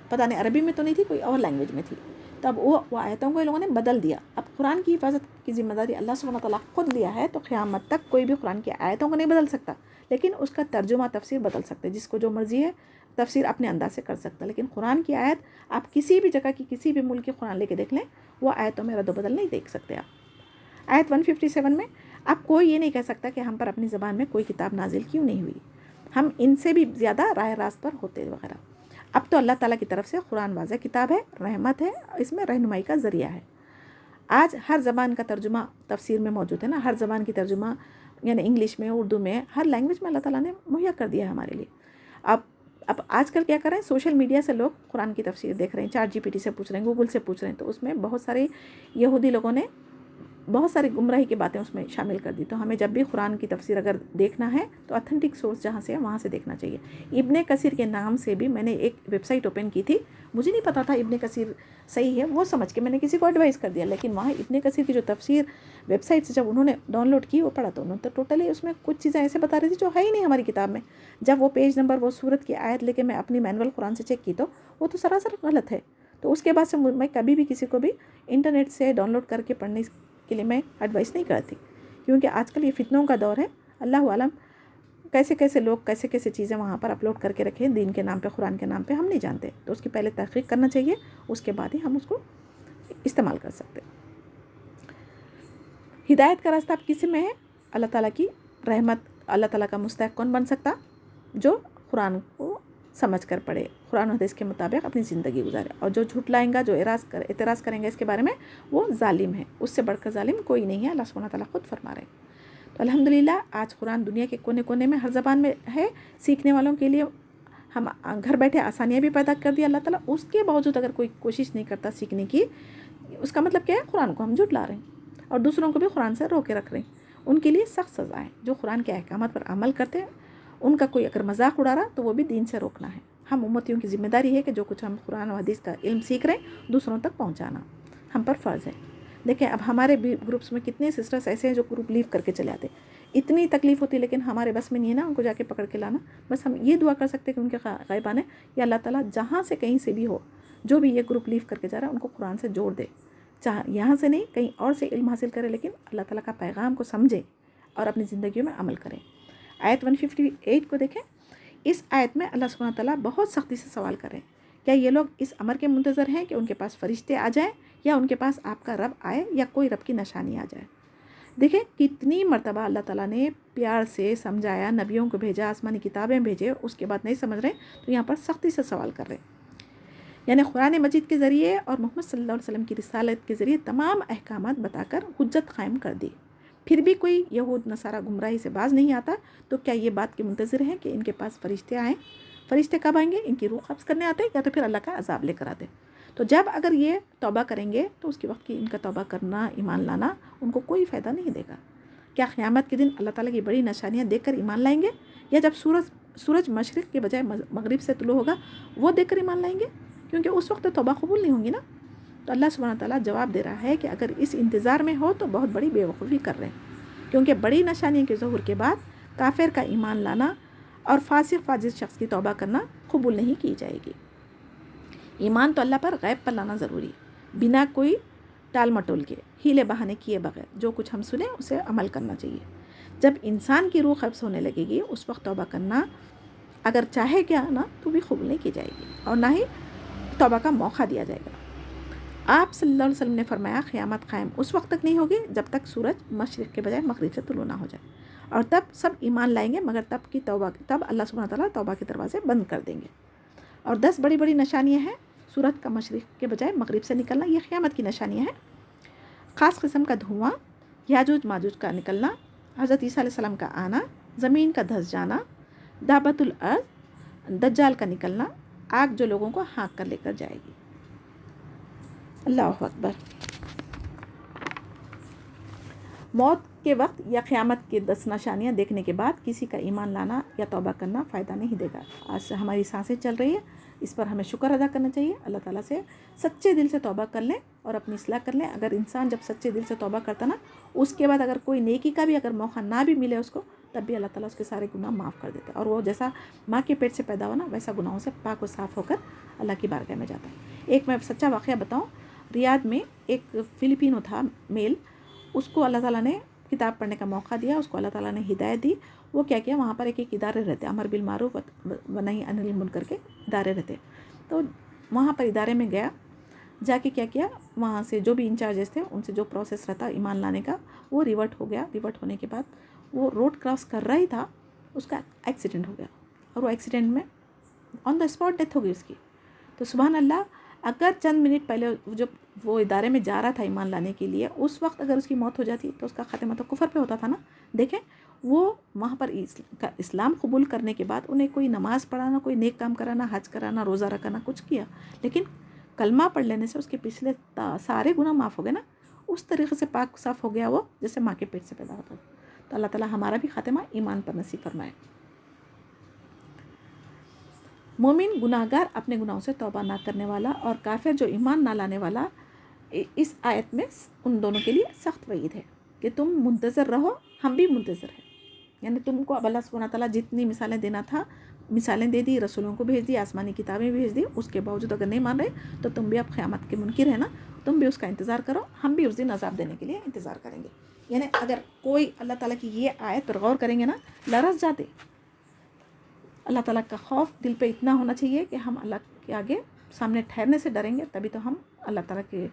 پتہ نہیں عربی میں تو نہیں تھی، کوئی اور لینگویج میں تھی، تو اب وہ آیتوں کو ان لوگوں نے بدل دیا۔ اب قرآن کی حفاظت کی ذمہ داری اللہ سبحانہ تعالیٰ خود لیا ہے، تو قیامت تک کوئی بھی قرآن کی آیتوں کو نہیں بدل سکتا، لیکن اس کا ترجمہ تفسیر بدل سکتے، جس کو جو مرضی ہے تفسیر اپنے انداز سے کر سکتا، لیکن قرآن کی آیت آپ کسی بھی جگہ کی کسی بھی ملک کی قرآن لے کے دیکھ لیں، وہ آیتوں میں رد و بدل نہیں دیکھ سکتے آپ۔ آیت 157 میں آپ کوئی یہ نہیں کہہ سکتا کہ ہم پر اپنی زبان میں کوئی کتاب نازل کیوں نہیں ہوئی، ہم ان سے بھی زیادہ راہ راست پر ہوتے وغیرہ۔ اب تو اللہ تعالیٰ کی طرف سے قرآن واضح کتاب ہے، رحمت ہے، اس میں رہنمائی کا ذریعہ ہے۔ آج ہر زبان کا ترجمہ تفسیر میں موجود ہے نا، ہر زبان کی ترجمہ یعنی انگلش میں، اردو میں، ہر لینگویج میں اللہ تعالیٰ نے مہیا کر دیا ہے ہمارے لیے۔ اب آج کل کیا کریں، سوشل میڈیا سے لوگ قرآن کی تفسیر دیکھ رہے ہیں، چیٹ GPT سے پوچھ رہے ہیں، گوگل سے پوچھ رہے ہیں، تو اس میں بہت سارے یہودی لوگوں نے بہت ساری گمراہی کی باتیں اس میں شامل کر دی، تو ہمیں جب بھی قرآن کی تفسیر اگر دیکھنا ہے تو اتھینٹک سورس جہاں سے ہے وہاں سے دیکھنا چاہیے۔ ابن کثیر کے نام سے بھی میں نے ایک ویب سائٹ اوپن کی تھی، مجھے نہیں پتا تھا ابن کثیر صحیح ہے، وہ سمجھ کے میں نے کسی کو ایڈوائز کر دیا، لیکن وہاں ابن کثیر کی جو تفسیر ویب سائٹ سے جب انہوں نے ڈاؤن لوڈ کی، وہ پڑھا تو انہوں نے تو ٹوٹلی اس میں کچھ چیزیں ایسے بتا رہی تھی جو ہے ہی نہیں ہماری کتاب میں۔ جب وہ پیج نمبر، وہ سورت کی آیت لے کے میں اپنی مینول قرآن سے چیک کی تو وہ تو سراسر غلط ہے۔ تو اس کے بعد سے میں کبھی بھی کسی کو بھی انٹرنیٹ سے ڈاؤن لوڈ کر کے پڑھنے کے لیے میں ایڈوائس نہیں کرتی، کیونکہ آج کل یہ فتنوں کا دور ہے، اللہ عالم کیسے کیسے لوگ کیسے کیسے چیزیں وہاں پر اپلوڈ کر کے رکھیں دین کے نام پہ، قرآن کے نام پہ، ہم نہیں جانتے، تو اس کی پہلے تحقیق کرنا چاہیے، اس کے بعد ہی ہم اس کو استعمال کر سکتے۔ ہدایت کا راستہ اب کسی میں ہے، اللہ تعالیٰ کی رحمت، اللہ تعالیٰ کا مستحق کون بن سکتا؟ جو قرآن کو سمجھ کر پڑھے، قرآن و حدیث کے مطابق اپنی زندگی گزارے، اور جو جھٹلائیں گا، جو اعتراض کریں گا اس کے بارے میں، وہ ظالم ہے، اس سے بڑھ کر ظالم کوئی نہیں ہے، اللہ سبحانہ تعالیٰ خود فرما رہے ہیں۔ تو الحمدللہ آج قرآن دنیا کے کونے کونے میں ہر زبان میں ہے، سیکھنے والوں کے لیے ہم گھر بیٹھے آسانیاں بھی پیدا کر دی اللہ تعالیٰ، اس کے باوجود اگر کوئی کوشش نہیں کرتا سیکھنے کی، اس کا مطلب کیا ہے؟ قرآن کو ہم جھٹلا رہے ہیں اور دوسروں کو بھی قرآن سے روکے رکھ رہے ہیں۔ ان کے لیے سخت سزا ہے، جو قرآن کے احکامات پر عمل کرتے ہیں، ان کا کوئی اگر مذاق اڑا رہا تو وہ بھی دین سے روکنا ہے۔ ہم امتیوں کی ذمہ داری ہے کہ جو کچھ ہم قرآن و حدیث کا علم سیکھ رہے ہیں دوسروں تک پہنچانا ہم پر فرض ہے۔ دیکھیں اب ہمارے بھی گروپس میں کتنے سسٹرس ایسے ہیں جو گروپ لیو کر کے چلے آتے، اتنی تکلیف ہوتی، لیکن ہمارے بس میں نہیں ہے نا ان کو جا کے پکڑ کے لانا، بس ہم یہ دعا کر سکتے کہ ان کے غائبان ہے یا اللہ تعالیٰ جہاں سے کہیں سے بھی ہو، جو بھی یہ گروپ لیو کر کے جا رہا ہے ان کو قرآن سے جوڑ دے، چاہے یہاں سے نہیں کہیں اور سے علم حاصل کرے، لیکن اللہ تعالیٰ کا پیغام کو سمجھے اور اپنی زندگیوں میں عمل کریں۔ آیت 158 کو دیکھیں، اس آیت میں اللہ سبحانہ تعالیٰ بہت سختی سے سوال کریں، کیا یہ لوگ اس امر کے منتظر ہیں کہ ان کے پاس فرشتے آ جائیں یا ان کے پاس آپ کا رب آئے یا کوئی رب کی نشانی آ جائے؟ دیکھیں کتنی مرتبہ اللہ تعالیٰ نے پیار سے سمجھایا، نبیوں کو بھیجا، آسمانی کتابیں بھیجے، اس کے بعد نہیں سمجھ رہے تو یہاں پر سختی سے سوال کر رہے ہیں، یعنی قرآن مجید کے ذریعے اور محمد صلی اللہ علیہ وسلم کی رسالت کے ذریعے تمام احکامات بتا کر حجت قائم کر دی، پھر بھی کوئی یہود نصارہ گمراہی سے باز نہیں آتا، تو کیا یہ بات کے منتظر ہیں کہ ان کے پاس فرشتے آئیں؟ فرشتے کب آئیں گے؟ ان کی روح قبض کرنے آتے یا تو پھر اللہ کا عذاب لے کر آتے۔ تو جب اگر یہ توبہ کریں گے تو اس کے وقت کی ان کا توبہ کرنا، ایمان لانا ان کو کوئی فائدہ نہیں دے گا۔ کیا قیامت کے دن اللہ تعالیٰ کی بڑی نشانیاں دیکھ کر ایمان لائیں گے، یا جب سورج مشرق کے بجائے مغرب سے طلوع ہوگا وہ دیکھ کر ایمان لائیں گے؟ کیونکہ اس وقت توبہ قبول نہیں ہوگی نا۔ تو اللہ سبحانہ تعالیٰ جواب دے رہا ہے کہ اگر اس انتظار میں ہو تو بہت بڑی بے وقوفی کر رہے ہیں، کیونکہ بڑی نشانیوں کے ظہور کے بعد کافر کا ایمان لانا اور فاسق فاجر شخص کی توبہ کرنا قبول نہیں کی جائے گی۔ ایمان تو اللہ پر غیب پر لانا ضروری، بنا کوئی टाल मटोल के, हीले बहाने किए बगैर जो कुछ हम सुने उसे अमल करना चाहिए। जब इंसान की रूह कब्ज़ होने लगेगी उस वक्त तौबा करना अगर चाहे क्या ना तो भी कबूल नहीं की जाएगी और ना ही तौबा का मौका दिया जाएगा। आप सल्लल्लाहु अलैहि वसल्लम ने फरमाया क़यामत कायम उस वक्त तक नहीं होगी जब तक सूरज मशरिक़ के बजाय मग़रिब से तुलू ना हो जाए, और तब सब ईमान लाएंगे मगर तब अल्लाह सुब्हानहू व तआला तौबा के दरवाज़े बंद कर देंगे। और 10 बड़ी बड़ी निशानियाँ हैं सूरज का मशरिक़ के बजाय मग़रिब से निकलना, ये क़यामत की निशानियाँ हैं। ख़ास किस्म का धुआँ, याजूज माजूज का निकलना, हज़रत ईसा अलैहिस्सलाम का आना, ज़मीन का धंस जाना, दाबतुल अर्ज़, दज्जाल का निकलना, आग जो लोगों को हाँक कर लेकर जाएगी। अल्लाहु अकबर। मौत के वक्त या क़यामत की 10 निशानियाँ देखने के बाद किसी का ईमान लाना या तौबा करना फ़ायदा नहीं देगा। आज से हमारी सांसें चल रही है, इस पर हमें शुक्र अदा करना चाहिए। अल्लाह ताला से सच्चे दिल से तौबा कर लें और अपनी इस्लाह कर लें। अगर इंसान जब सच्चे दिल से तौबा करता ना, उसके बाद अगर कोई नेकी का भी अगर मौका ना भी मिले उसको, तब भी अल्लाह ताला उसके सारे गुनाह माफ़ कर देता है और वो जैसा माँ के पेट से पैदा हुआ ना वैसा गुनाहों से पाक व साफ़ होकर अल्लाह की बारगाह में जाता है। एक मैं सच्चा वाक़या बताऊँ, रियाद में एक फ़िलिपिनो था मेल, उसको अल्लाह ताला ने किताब पढ़ने का मौका दिया, उसको अल्लाह ताला ने हिदायत दी। वो क्या किया, वहाँ पर एक इदारे रहते, अमर बिल मारूफ व नही अनिल मुनकर के इदारे रहते। तो वहाँ पर इदारे में गया, जाके क्या किया, वहाँ से जो भी इंचार्जेस थे उनसे जो प्रोसेस रहता ईमान लाने का वो रिवर्ट हो गया। रिवर्ट होने के बाद वो रोड क्रॉस कर रहा ही था, उसका एक्सीडेंट हो गया और वो एक्सीडेंट में ऑन द स्पॉट डेथ हो गई उसकी। तो सुभान अल्लाह, अगर चंद मिनट पहले जब वो इदारे में जा रहा था ईमान लाने के लिए, उस वक्त अगर उसकी मौत हो जाती तो उसका ख़ात्मा तो कुफर पे होता था ना। देखें, वो वहाँ पर इस्लाम कबूल करने के बाद उन्हें कोई नमाज़ पढ़ाना, कोई नेक काम कराना, हज कराना, रोज़ा रखाना कुछ किया, लेकिन कलमा पढ़ लेने से उसके पिछले सारे गुनाह माफ़ हो गए ना। उस तरीक़े से पाक साफ़ हो गया वो जैसे माँ के पेट से पैदा होता था। तो अल्लाह ताला हमारा भी ख़ात्मा ईमान पर नसीब फरमाए। मोमिन गुनाहगार अपने गुनाहों से तौबा ना करने वाला और काफिर जो ईमान ना लाने वाला, इस आयत में उन दोनों के लिए सख्त वईद है कि तुम मुंतज़र रहो, हम भी मुंतज़र हैं। यानी तुमको अब अल्लाह सुब्हानहू व तआला जितनी मिसालें देना था मिसालें दे दी, रसूलों को भेज दी, आसमानी किताबें भेज दी, उसके बावजूद अगर नहीं मान रहे तो तुम भी अब क़यामत के मुनकिर है ना, तुम भी उसका इंतज़ार करो, हम भी उस दिन अज़ाब देने के लिए इंतज़ार करेंगे। यानी अगर कोई अल्लाह ताला की ये आयत पर गौर करेंगे ना, लरस जाते। अल्लाह ताला का खौफ दिल पे इतना होना चाहिए कि हम अल्लाह के आगे सामने ठहरने से डरेंगे, तभी तो हम अल्लाह ताला के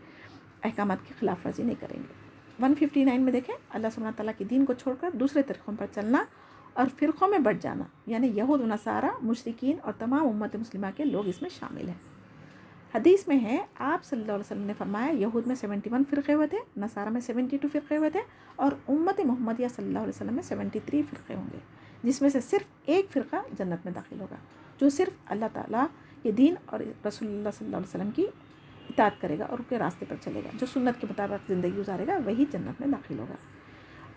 अहकामात की खिलाफ वर्जी नहीं करेंगे। 159 में देखें, अल्लाह सुब्हानहू व तआला के दीन को छोड़कर दूसरे तरीक़ों पर चलना और फ़िरक़ों में बढ़ जाना, यानी यहूद व नसारा, मुशरिकीन और तमाम उम्मत मुस्लिमा के लोग इसमें शामिल हैं। हदीस में है, आप सल्लल्लाहु अलैहि वसल्लम ने फरमाया, यहूद में 71 फ़िरक़े हुए थे, नसारा में 72 फ़िरक़े हुए थे और उम्मत मोहम्मदिया सल्लल्लाहु अलैहि वसल्लम में 73 फ़िरक़े होंगे, जिसमें से सिर्फ एक फ़िरक़ा जन्नत में दाखिल होगा, जो सिर्फ अल्लाह ताला के दीन और रसूलुल्लाह सल्लल्लाहु अलैहि वसल्लम की इताअत करेगा और उनके रास्ते पर चलेगा, जो सुन्नत के मुताबिक ज़िंदगी गुजारेगा, वही जन्नत में दाखिल होगा।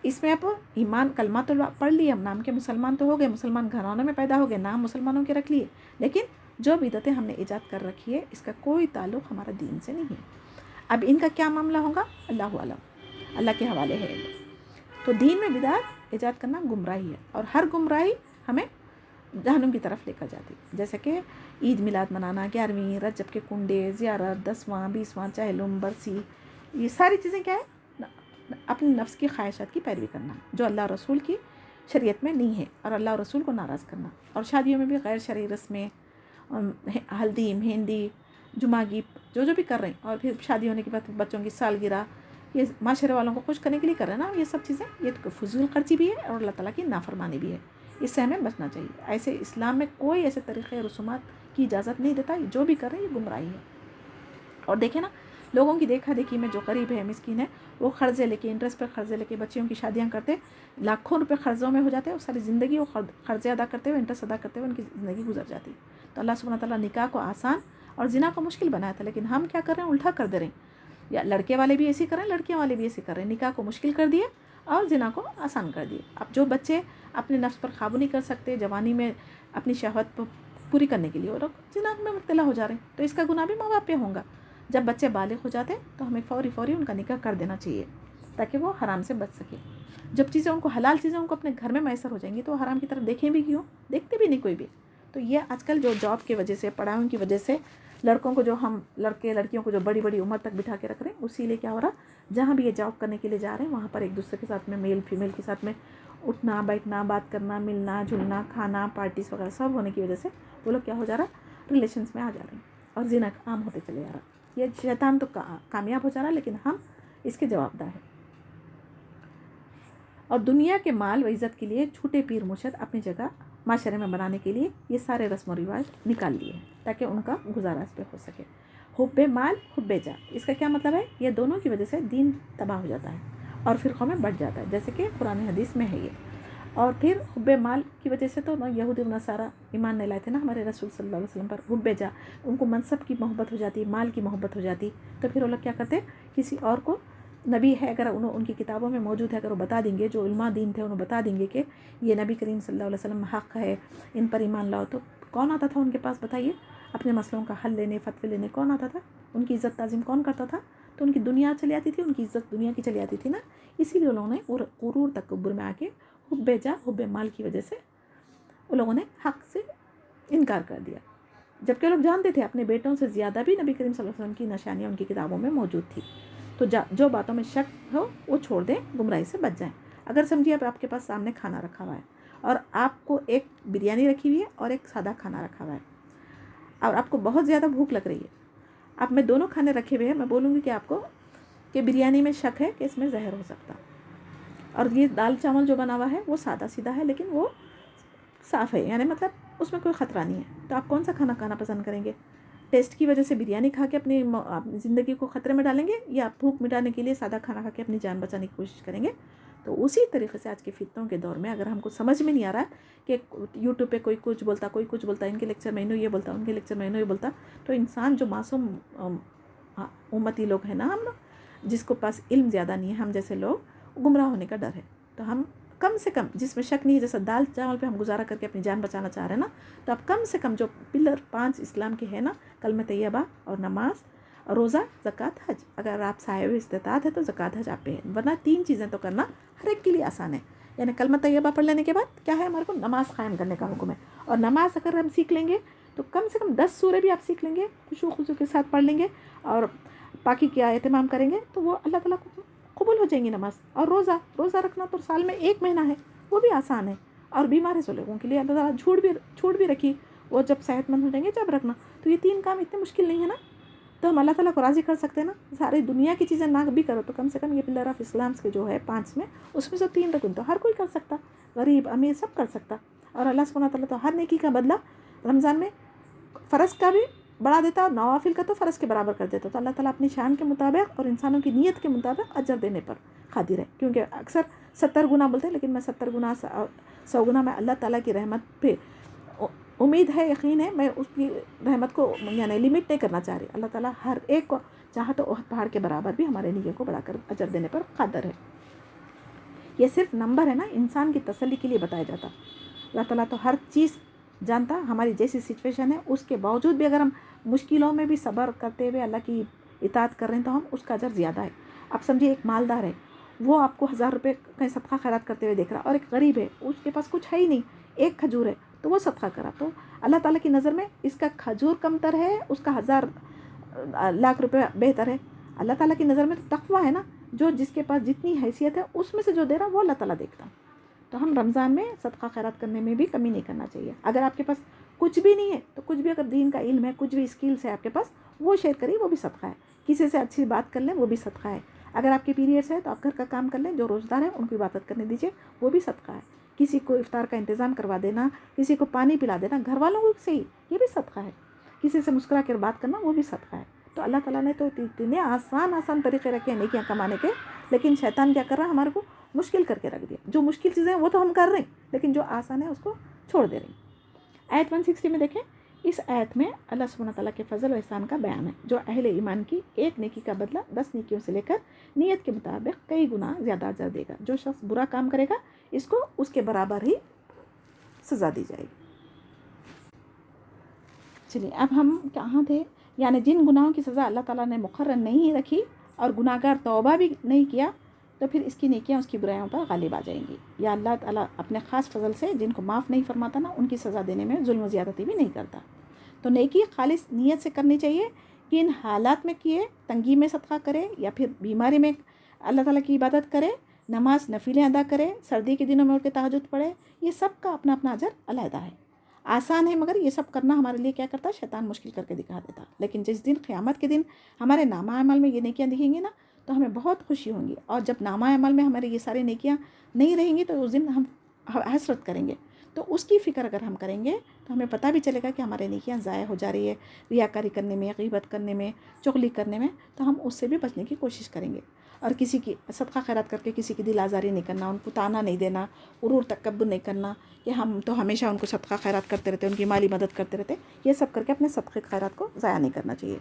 इसमें आप ईमान कलमा तो पढ़ लिए, हम नाम के मुसलमान तो हो गए, मुसलमान घरानों में पैदा हो गए, नाम मुसलमानों के रख लिए, लेकिन जो बिदअतें हमने ईजाद कर रखी है इसका कोई ताल्लुक़ हमारा दीन से नहीं है। अब इनका क्या मामला होगा, अल्लाहु आलम, अल्लाह के हवाले है। तो दीन में बिदअत ईजाद करना गुमराही है और हर गुमराही हमें जहन्नुम की तरफ लेकर जाती है। जैसे कि ईद मिलाद मनाना, 11वीं, रजब के कुंडे, ज़ियारत, 10वां, 20वां, चहलुम, बरसी, ये सारी चीज़ें क्या है, अपने नफ्स की ख्वाहिशात की पैरवी करना जो अल्लाह रसूल की शरीयत में नहीं है, और अल्लाह रसूल को नाराज़ करना। और शादियों में भी गैर शरई रस्में, हल्दी, मेहंदी, जुमागी जो भी कर रहे हैं, और फिर शादी होने के बाद बच्चों की सालगिरह, ये माशरे वालों को खुश करने के लिए कर रहे हैं ना, ये सब चीज़ें, ये तो फजूल खर्ची भी है और अल्लाह ताला की नाफरमानी भी है। इससे हमें बचना चाहिए। ऐसे इस्लाम में कोई ऐसे तरीक़े रसूमात की इजाज़त नहीं देता, जो भी कर रहे हैं ये गुमराही है। और देखें ना, लोगों की देखा देखी में जो गरीब है, मिस्कीन है, वो कर्ज़े लेके, इंटरेस्ट पर कर्ज़े लेके बच्चियों की शादियां करते, लाखों रुपए कर्ज़ों में हो जाते हैं और सारी ज़िंदगी वो कर्ज़े अदा करते हुए, इंटरेस्ट अदा करते हुए उनकी ज़िंदगी गुजर जाती। तो अल्लाह सुब्हानहू व तआला निकाह को आसान और ज़िना को मुश्किल बनाया था, लेकिन हम क्या कर रहे हैं, उल्टा कर दे रहे हैं। या लड़के वाले भी ऐसे कर रहे हैं, लड़कियाँ वाले भी ऐसे कर रहे हैं, निकाह को मुश्किल कर दिए और ज़िना को आसान कर दिए। अब जो बच्चे अपने नफ्स पर काबू नहीं कर सकते, जवानी में अपनी शहवत पूरी करने के लिए वो लोग ज़िना में मुब्तला हो जा रहे हैं, तो इसका गुनाह भी माँ बाप पे होगा। जब बच्चे बालिग हो जाते हैं तो हमें फ़ौरी उनका निकाह कर देना चाहिए ताकि वो हराम से बच सके। जब चीज़ें उनको, हलाल चीज़ें उनको अपने घर में मैसर हो जाएंगी तो वो हराम की तरफ देखें भी क्यों, देखते भी नहीं कोई भी। तो ये आजकल जो जॉब की वजह से, पढ़ाई की वजह से لڑکوں کو جو ہم لڑکے لڑکیوں کو جو بڑی بڑی عمر تک بٹھا کے رکھ رہے ہیں، اسی لیے کیا ہو رہا، جہاں بھی یہ جاب کرنے کے لیے جا رہے ہیں وہاں پر ایک دوسرے کے ساتھ میں میل فیمیل کے ساتھ میں اٹھنا بیٹھنا، بات کرنا، ملنا جلنا، کھانا، پارٹیز وغیرہ سب ہونے کی وجہ سے وہ لوگ کیا ہو جا رہا، ریلیشنس میں آ جا رہے ہیں اور زنا عام ہوتے چلے جا رہا۔ یہ شیطان تو کامیاب ہو جا رہا، لیکن ہم اس کے جوابدار ہیں۔ اور دنیا کے مال و عزت کے لیے جھوٹے پیر مرشد اپنی جگہ معاشرے میں بنانے کے لیے یہ سارے رسم و رواج نکال لیے ہیں تاکہ ان کا گزارا اس پہ ہو سکے۔ حب مال حب جا، اس کا کیا مطلب ہے؟ یہ دونوں کی وجہ سے دین تباہ ہو جاتا ہے اور فرقوں میں بڑھ جاتا ہے، جیسے کہ قرآن حدیث میں ہے یہ۔ اور پھر حب مال کی وجہ سے تو یہودی و نصارہ ایمان نہیں لائے تھے نا ہمارے رسول صلی اللہ علیہ وسلم پر۔ حب جا، ان کو منصب کی محبت ہو جاتی، مال کی محبت ہو جاتی، تو پھر وہ لوگ کیا کرتے، کسی اور کو نبی ہے اگر ان کی کتابوں میں موجود ہے، اگر وہ بتا دیں گے، جو علماء دین تھے انہوں بتا دیں گے کہ یہ نبی کریم صلی اللہ علیہ وسلم حق ہے، ان پر ایمان لاؤ، تو کون آتا تھا ان کے پاس؟ بتائیے، اپنے مسئلوں کا حل لینے، فتوے لینے کون آتا تھا؟ ان کی عزت تعظیم کون کرتا تھا؟ تو ان کی دنیا چلی آتی تھی، ان کی عزت دنیا کی چلی آتی تھی نا، اسی لیے انہوں نے غرور تکبر میں آ کے حب جا حب مال کی وجہ سے ان لوگوں نے حق سے انکار کر دیا، جبکہ لوگ جانتے تھے اپنے بیٹوں سے زیادہ بھی نبی کریم صلی اللہ علیہ وسلم کی نشانیاں ان کی کتابوں میں موجود تھی۔ تو جو باتوں میں شک ہو وہ چھوڑ دیں، گمراہی سے بچ جائیں۔ اگر سمجھیے اب آپ کے پاس سامنے کھانا رکھا ہوا ہے اور آپ کو ایک بریانی رکھی ہوئی ہے اور ایک سادہ کھانا رکھا ہوا ہے، اور آپ کو بہت زیادہ بھوک لگ رہی ہے، اب میں دونوں کھانے رکھے ہوئے ہیں، میں بولوں گی کہ آپ کو کہ بریانی میں شک ہے کہ اس میں زہر ہو سکتا، اور یہ دال چاول جو بنا ہوا ہے وہ سادہ سیدھا ہے لیکن وہ صاف ہے، یعنی مطلب اس میں کوئی خطرہ نہیں ہے، تو آپ کون سا کھانا کھانا پسند کریں گے؟ ٹیسٹ کی وجہ سے بریانی کھا کے اپنی زندگی کو خطرے میں ڈالیں گے، یا بھوک مٹانے کے لیے سادہ کھانا کھا کے اپنی جان بچانے کی کوشش کریں گے؟ تو اسی طریقے سے آج کے فتنوں کے دور میں اگر ہم کو سمجھ میں نہیں آ رہا کہ یوٹیوب پہ کوئی کچھ بولتا، کوئی کچھ بولتا، ان کے لیکچر میں انہوں یہ بولتا، ان کے لیکچر میں انہوں یہ بولتا، تو انسان جو معصوم امتی لوگ ہیں نا، ہم لوگ جس کو پاس علم زیادہ نہیں ہے، ہم جیسے لوگ گمراہ ہونے کا ڈر ہے، تو ہم کم سے کم جس میں شک نہیں ہے، جیسا دال چاول پہ ہم گزارا کر کے اپنی جان بچانا چاہ رہے ہیں نا، تو اب کم سے کم جو پلر 5 اسلام کے ہیں نا، کلمہ طیبہ اور نماز، روزہ، زکوٰۃ، حج، اگر آپ صاحب استطاعت ہے تو زکوٰۃ حج آپ پہ ہے، ورنہ 3 چیزیں تو کرنا ہر ایک کے لیے آسان ہے۔ یعنی کلمہ طیبہ پڑھ لینے کے بعد کیا ہے، ہمارے کو نماز قائم کرنے کا حکم ہے، اور نماز اگر ہم سیکھ لیں گے تو کم سے کم 10 سورے بھی آپ سیکھ لیں گے، خوشو خضوع کے ساتھ پڑھ لیں گے اور پاکی کیا اہتمام کریں گے تو وہ اللہ تعالیٰ کو قبول ہو جائیں گی نماز۔ اور روزہ رکھنا تو سال میں 1 مہینہ ہے، وہ بھی آسان ہے، اور بیمار ہے لوگوں کے لیے اللہ تعالیٰ چھوٹ بھی رکھی، وہ جب صحت مند ہو جائیں گے جب رکھنا، تو یہ 3 کام اتنے مشکل نہیں ہے نا، تو ہم اللہ تعالیٰ کو راضی کر سکتے ہیں نا۔ ساری دنیا کی چیزیں نہ بھی کرو تو کم سے کم یہ پلر آف اسلامس کے جو ہے 5 میں، اس میں سے 3 رکن تو ہر کوئی کر سکتا، غریب امیر سب کر سکتا، اور اللہ سبحانہ تعالیٰ تو ہر نیکی کا بدلہ رمضان میں فرض کا بھی بڑھا دیتا اور نوافل کا تو فرض کے برابر کر دیتا، تو اللہ تعالیٰ اپنی شان کے مطابق اور انسانوں کی نیت کے مطابق اجر دینے پر قادر ہے، کیونکہ اکثر 70 گنا بولتے ہیں، لیکن میں 70 گنا 100 گنا میں اللہ تعالیٰ کی رحمت پہ امید ہے، یقین ہے، میں اس کی رحمت کو یعنی لمٹ نہیں کرنا چاہ رہی، اللہ تعالیٰ ہر ایک کو چاہا تو احد پہاڑ کے برابر بھی ہمارے نیکیوں کو بڑھا کر اجر دینے پر قادر ہے۔ یہ صرف نمبر ہے نا، انسان کی تسلی کے لیے بتایا جاتا، اللہ تعالیٰ تو ہر چیز جانتا، ہماری جیسی سچویشن ہے اس کے باوجود بھی اگر ہم مشکلوں میں بھی صبر کرتے ہوئے اللہ کی اطاعت کر رہے ہیں تو ہم اس کا اجر زیادہ ہے۔ اب سمجھیے ایک مالدار ہے، وہ آپ کو 1000 روپے کہیں صدقہ خیرات کرتے ہوئے دیکھ رہا، اور ایک غریب ہے اس کے پاس کچھ ہے ہی نہیں، ایک کھجور ہے تو وہ صدقہ کرا، تو اللہ تعالیٰ کی نظر میں اس کا کھجور کمتر ہے، اس کا 1000 لاکھ روپے بہتر ہے؟ اللہ تعالیٰ کی نظر میں تو تقویٰ ہے نا، جو جس کے پاس جتنی حیثیت ہے اس میں سے جو دے رہا وہ اللہ تعالیٰ دیکھتا، تو ہم رمضان میں صدقہ خیرات کرنے میں بھی کمی نہیں کرنا چاہیے۔ اگر آپ کے پاس کچھ بھی نہیں ہے تو کچھ بھی، اگر دین کا علم ہے، کچھ بھی اسکلس ہے آپ کے پاس، وہ شیئر کریے، وہ بھی صدقہ ہے۔ کسی سے اچھی بات کر لیں، وہ بھی صدقہ ہے۔ اگر آپ کے پیریڈس ہے تو آپ گھر کا کام کر لیں، جو روزدار ہے ان کو عبادت کرنے دیجیے، وہ بھی صدقہ ہے۔ کسی کو افطار کا انتظام کروا دینا، کسی کو پانی پلا دینا، گھر والوں کو صحیح، یہ بھی صدقہ ہے۔ کسی سے مسکرا کر بات کرنا، وہ بھی صدقہ ہے۔ تو اللہ تعالیٰ نے تو اتنے آسان طریقے رکھے ہیں نیکیاں کمانے کے، لیکن شیطان کیا کر رہا ہے، ہمارے کو مشکل کر کے رکھ دیا۔ جو مشکل چیزیں ہیں وہ تو ہم کر رہے ہیں، لیکن جو آسان ہے اس کو چھوڑ دے رہے ہیں۔ آیت 160 میں دیکھیں، اس آیت میں اللہ سبحانہ تعالیٰ کے فضل و احسان کا بیان ہے، جو اہل ایمان کی ایک نیکی کا بدلہ 10 نیکیوں سے لے کر نیت کے مطابق کئی گنا زیادہ اجر دے گا۔ جو شخص برا کام کرے گا اس کو اس کے برابر ہی سزا دی جائے گی۔ چلیے اب ہم کہاں تھے، یعنی جن گناہوں کی سزا اللہ تعالیٰ نے مقرر نہیں رکھی اور گناہ گار توبہ بھی نہیں کیا تو پھر اس کی نیکیاں اس کی برائیوں پر غالب آ جائیں گی، یا اللہ تعالیٰ اپنے خاص فضل سے جن کو معاف نہیں فرماتا نا، ان کی سزا دینے میں ظلم و زیادتی بھی نہیں کرتا۔ تو نیکی خالص نیت سے کرنی چاہیے کہ ان حالات میں کیے، تنگی میں صدقہ کرے یا پھر بیماری میں اللہ تعالیٰ کی عبادت کرے، نماز نفلیں ادا کرے، سردی کے دنوں میں اٹھ کے تہجد پڑھے، یہ سب کا اپنا اپنا اجر علیحدہ ہے۔ آسان ہے، مگر یہ سب کرنا ہمارے لیے کیا کرتا ہے؟ شیطان مشکل کر کے دکھا دیتا۔ لیکن جس دن قیامت کے دن ہمارے نامہ اعمال میں یہ نیکیاں دکھیں گی نا، تو ہمیں بہت خوشی ہوں گی، اور جب نامہ اعمال میں ہمارے یہ سارے نیکیاں نہیں رہیں گی تو اس دن ہم حسرت کریں گے۔ تو اس کی فکر اگر ہم کریں گے تو ہمیں پتہ بھی چلے گا کہ ہمارے نیکیاں ضائع ہو جا رہی ہے ریاکاری کرنے میں، غیبت کرنے میں، چغلی کرنے میں، تو ہم اس سے بھی بچنے کی کوشش کریں گے۔ اور کسی کی صدقہ خیرات کر کے کسی کی دل آزاری نہیں کرنا، ان کو تانا نہیں دینا، غرور تکبر نہیں کرنا کہ ہم تو ہمیشہ ان کو صدقہ خیرات کرتے رہتے، ان کی مالی مدد کرتے رہتے، یہ سب کر کے اپنے صدقے خیرات کو ضائع نہیں کرنا چاہیے۔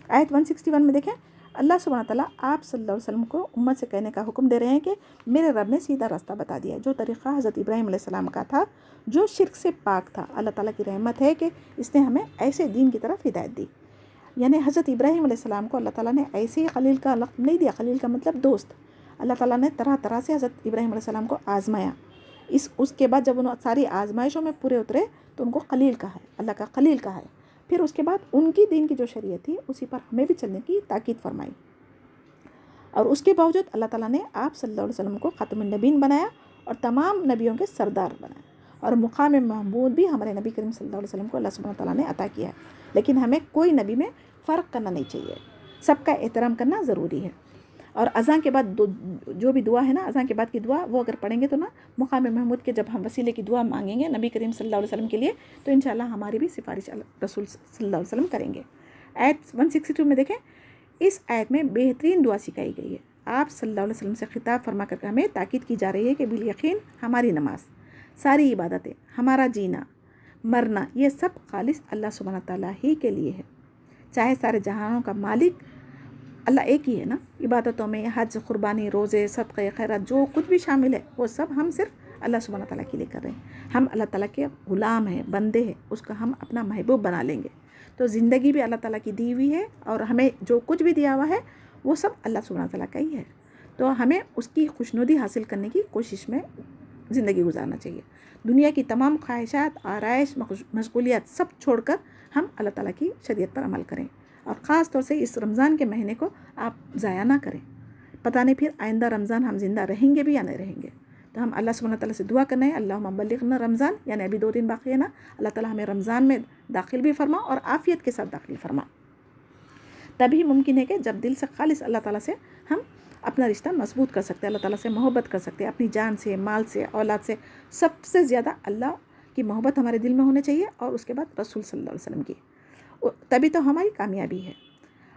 آیت 161 میں دیکھیں، اللہ سبحانہ تعالیٰ آپ صلی اللہ علیہ وسلم کو امت سے کہنے کا حکم دے رہے ہیں کہ میرے رب نے سیدھا راستہ بتا دیا، جو طریقہ حضرت ابراہیم علیہ السلام کا تھا، جو شرک سے پاک تھا۔ اللہ تعالیٰ کی رحمت ہے کہ اس نے ہمیں ایسے دین کی طرف ہدایت دی۔ یعنی حضرت ابراہیم علیہ السلام کو اللہ تعالیٰ نے ایسے ہی خلیل کا لقب نہیں دیا، خلیل کا مطلب دوست۔ اللہ تعالیٰ نے طرح طرح سے حضرت ابراہیم علیہ السلام کو آزمایا، اس کے بعد جب انہوں ساری آزمائشوں میں پورے اترے تو ان کو خلیل کہا ہے، اللہ کا خلیل کہا ہے۔ پھر اس کے بعد ان کی دین کی جو شریعت تھی اسی پر ہمیں بھی چلنے کی تاکید فرمائی، اور اس کے باوجود اللہ تعالیٰ نے آپ صلی اللہ علیہ وسلم کو خاتم النبیین بنایا اور تمام نبیوں کے سردار بنایا، اور مقام محمود بھی ہمارے نبی کریم صلی اللہ علیہ وسلم کو اللہ سبحانہ تعالیٰ نے عطا کیا ہے۔ لیکن ہمیں کوئی نبی میں فرق کرنا نہیں چاہیے، سب کا احترام کرنا ضروری ہے۔ اور اذان کے بعد جو بھی دعا ہے نا، اذان کے بعد کی دعا، وہ اگر پڑھیں گے تو نا مقام محمود کے جب ہم وسیلے کی دعا مانگیں گے نبی کریم صلی اللہ علیہ وسلم کے لیے، تو انشاءاللہ ہماری بھی سفارش رسول صلی اللہ علیہ وسلم کریں گے۔ آیت 162 میں دیکھیں، اس آیت میں بہترین دعا سکھائی گئی ہے۔ آپ صلی اللہ علیہ وسلم سے خطاب فرما کر ہمیں تاکید کی جا رہی ہے کہ بالیقین ہماری نماز، ساری عبادتیں، ہمارا جینا مرنا، یہ سب خالص اللہ سبحانہ تعالیٰ ہی کے لیے ہے۔ چاہے سارے جہانوں کا مالک اللہ ایک ہی ہے نا، عبادتوں میں حج، قربانی، روزے، صدقے، خیرات، جو کچھ بھی شامل ہے وہ سب ہم صرف اللہ سبحانہ تعالیٰ کے لیے کر رہے ہیں۔ ہم اللہ تعالیٰ کے غلام ہیں، بندے ہیں، اس کا ہم اپنا محبوب بنا لیں گے تو زندگی بھی اللہ تعالیٰ کی دی ہوئی ہے، اور ہمیں جو کچھ بھی دیا ہوا ہے وہ سب اللہ سبحانہ تعالیٰ کا ہی ہے۔ تو ہمیں اس کی خوشنودی حاصل کرنے کی کوشش میں زندگی گزارنا چاہیے۔ دنیا کی تمام خواہشات، آرائش، مشغولیات سب چھوڑ کر ہم اللہ تعالیٰ کی شریعت پر عمل کریں، اور خاص طور سے اس رمضان کے مہینے کو آپ ضائع نہ کریں۔ پتہ نہیں پھر آئندہ رمضان ہم زندہ رہیں گے بھی یا نہیں رہیں گے، تو ہم اللہ سبحانہ تعالیٰ سے دعا کرنا ہے، اللہم بلغنا رمضان، یعنی ابھی 2 دن باقی ہے نا، اللہ تعالیٰ ہمیں رمضان میں داخل بھی فرما اور عافیت کے ساتھ داخل فرما۔ تبھی ممکن ہے کہ جب دل سے خالص اللہ تعالیٰ سے ہم اپنا رشتہ مضبوط کر سکتے ہیں، اللہ تعالیٰ سے محبت کر سکتے ہیں، اپنی جان سے، مال سے، اولاد سے، سب سے زیادہ اللہ کی محبت ہمارے دل میں ہونے چاہیے، اور اس کے بعد رسول صلی اللہ علیہ وسلم کی، تبھی تو ہماری کامیابی ہے۔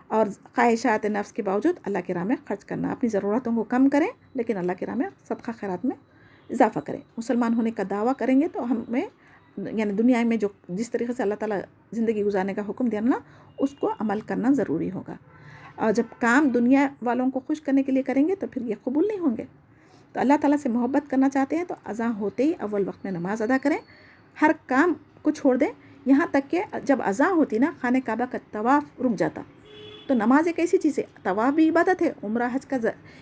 اور خواہشات نفس کے باوجود اللہ کی راہ میں خرچ کرنا، اپنی ضرورتوں کو کم کریں لیکن اللہ کی راہ میں صدقہ خیرات میں اضافہ کریں۔ مسلمان ہونے کا دعویٰ کریں گے تو ہمیں یعنی دنیا میں جو جس طریقے سے اللہ تعالیٰ زندگی گزارنے کا حکم دیا نا، اس کو عمل کرنا ضروری ہوگا، اور جب کام دنیا والوں کو خوش کرنے کے لیے کریں گے تو پھر یہ قبول نہیں ہوں گے۔ تو اللہ تعالیٰ سے محبت کرنا چاہتے ہیں تو اذان ہوتے ہی اول وقت میں نماز ادا کریں، ہر کام کو چھوڑ دیں، یہاں تک کہ جب اذان ہوتی نا، خانہ کعبہ کا طواف رک جاتا۔ تو نماز ایک ایسی چیز ہے، طواف بھی عبادت ہے، عمرہ حج کا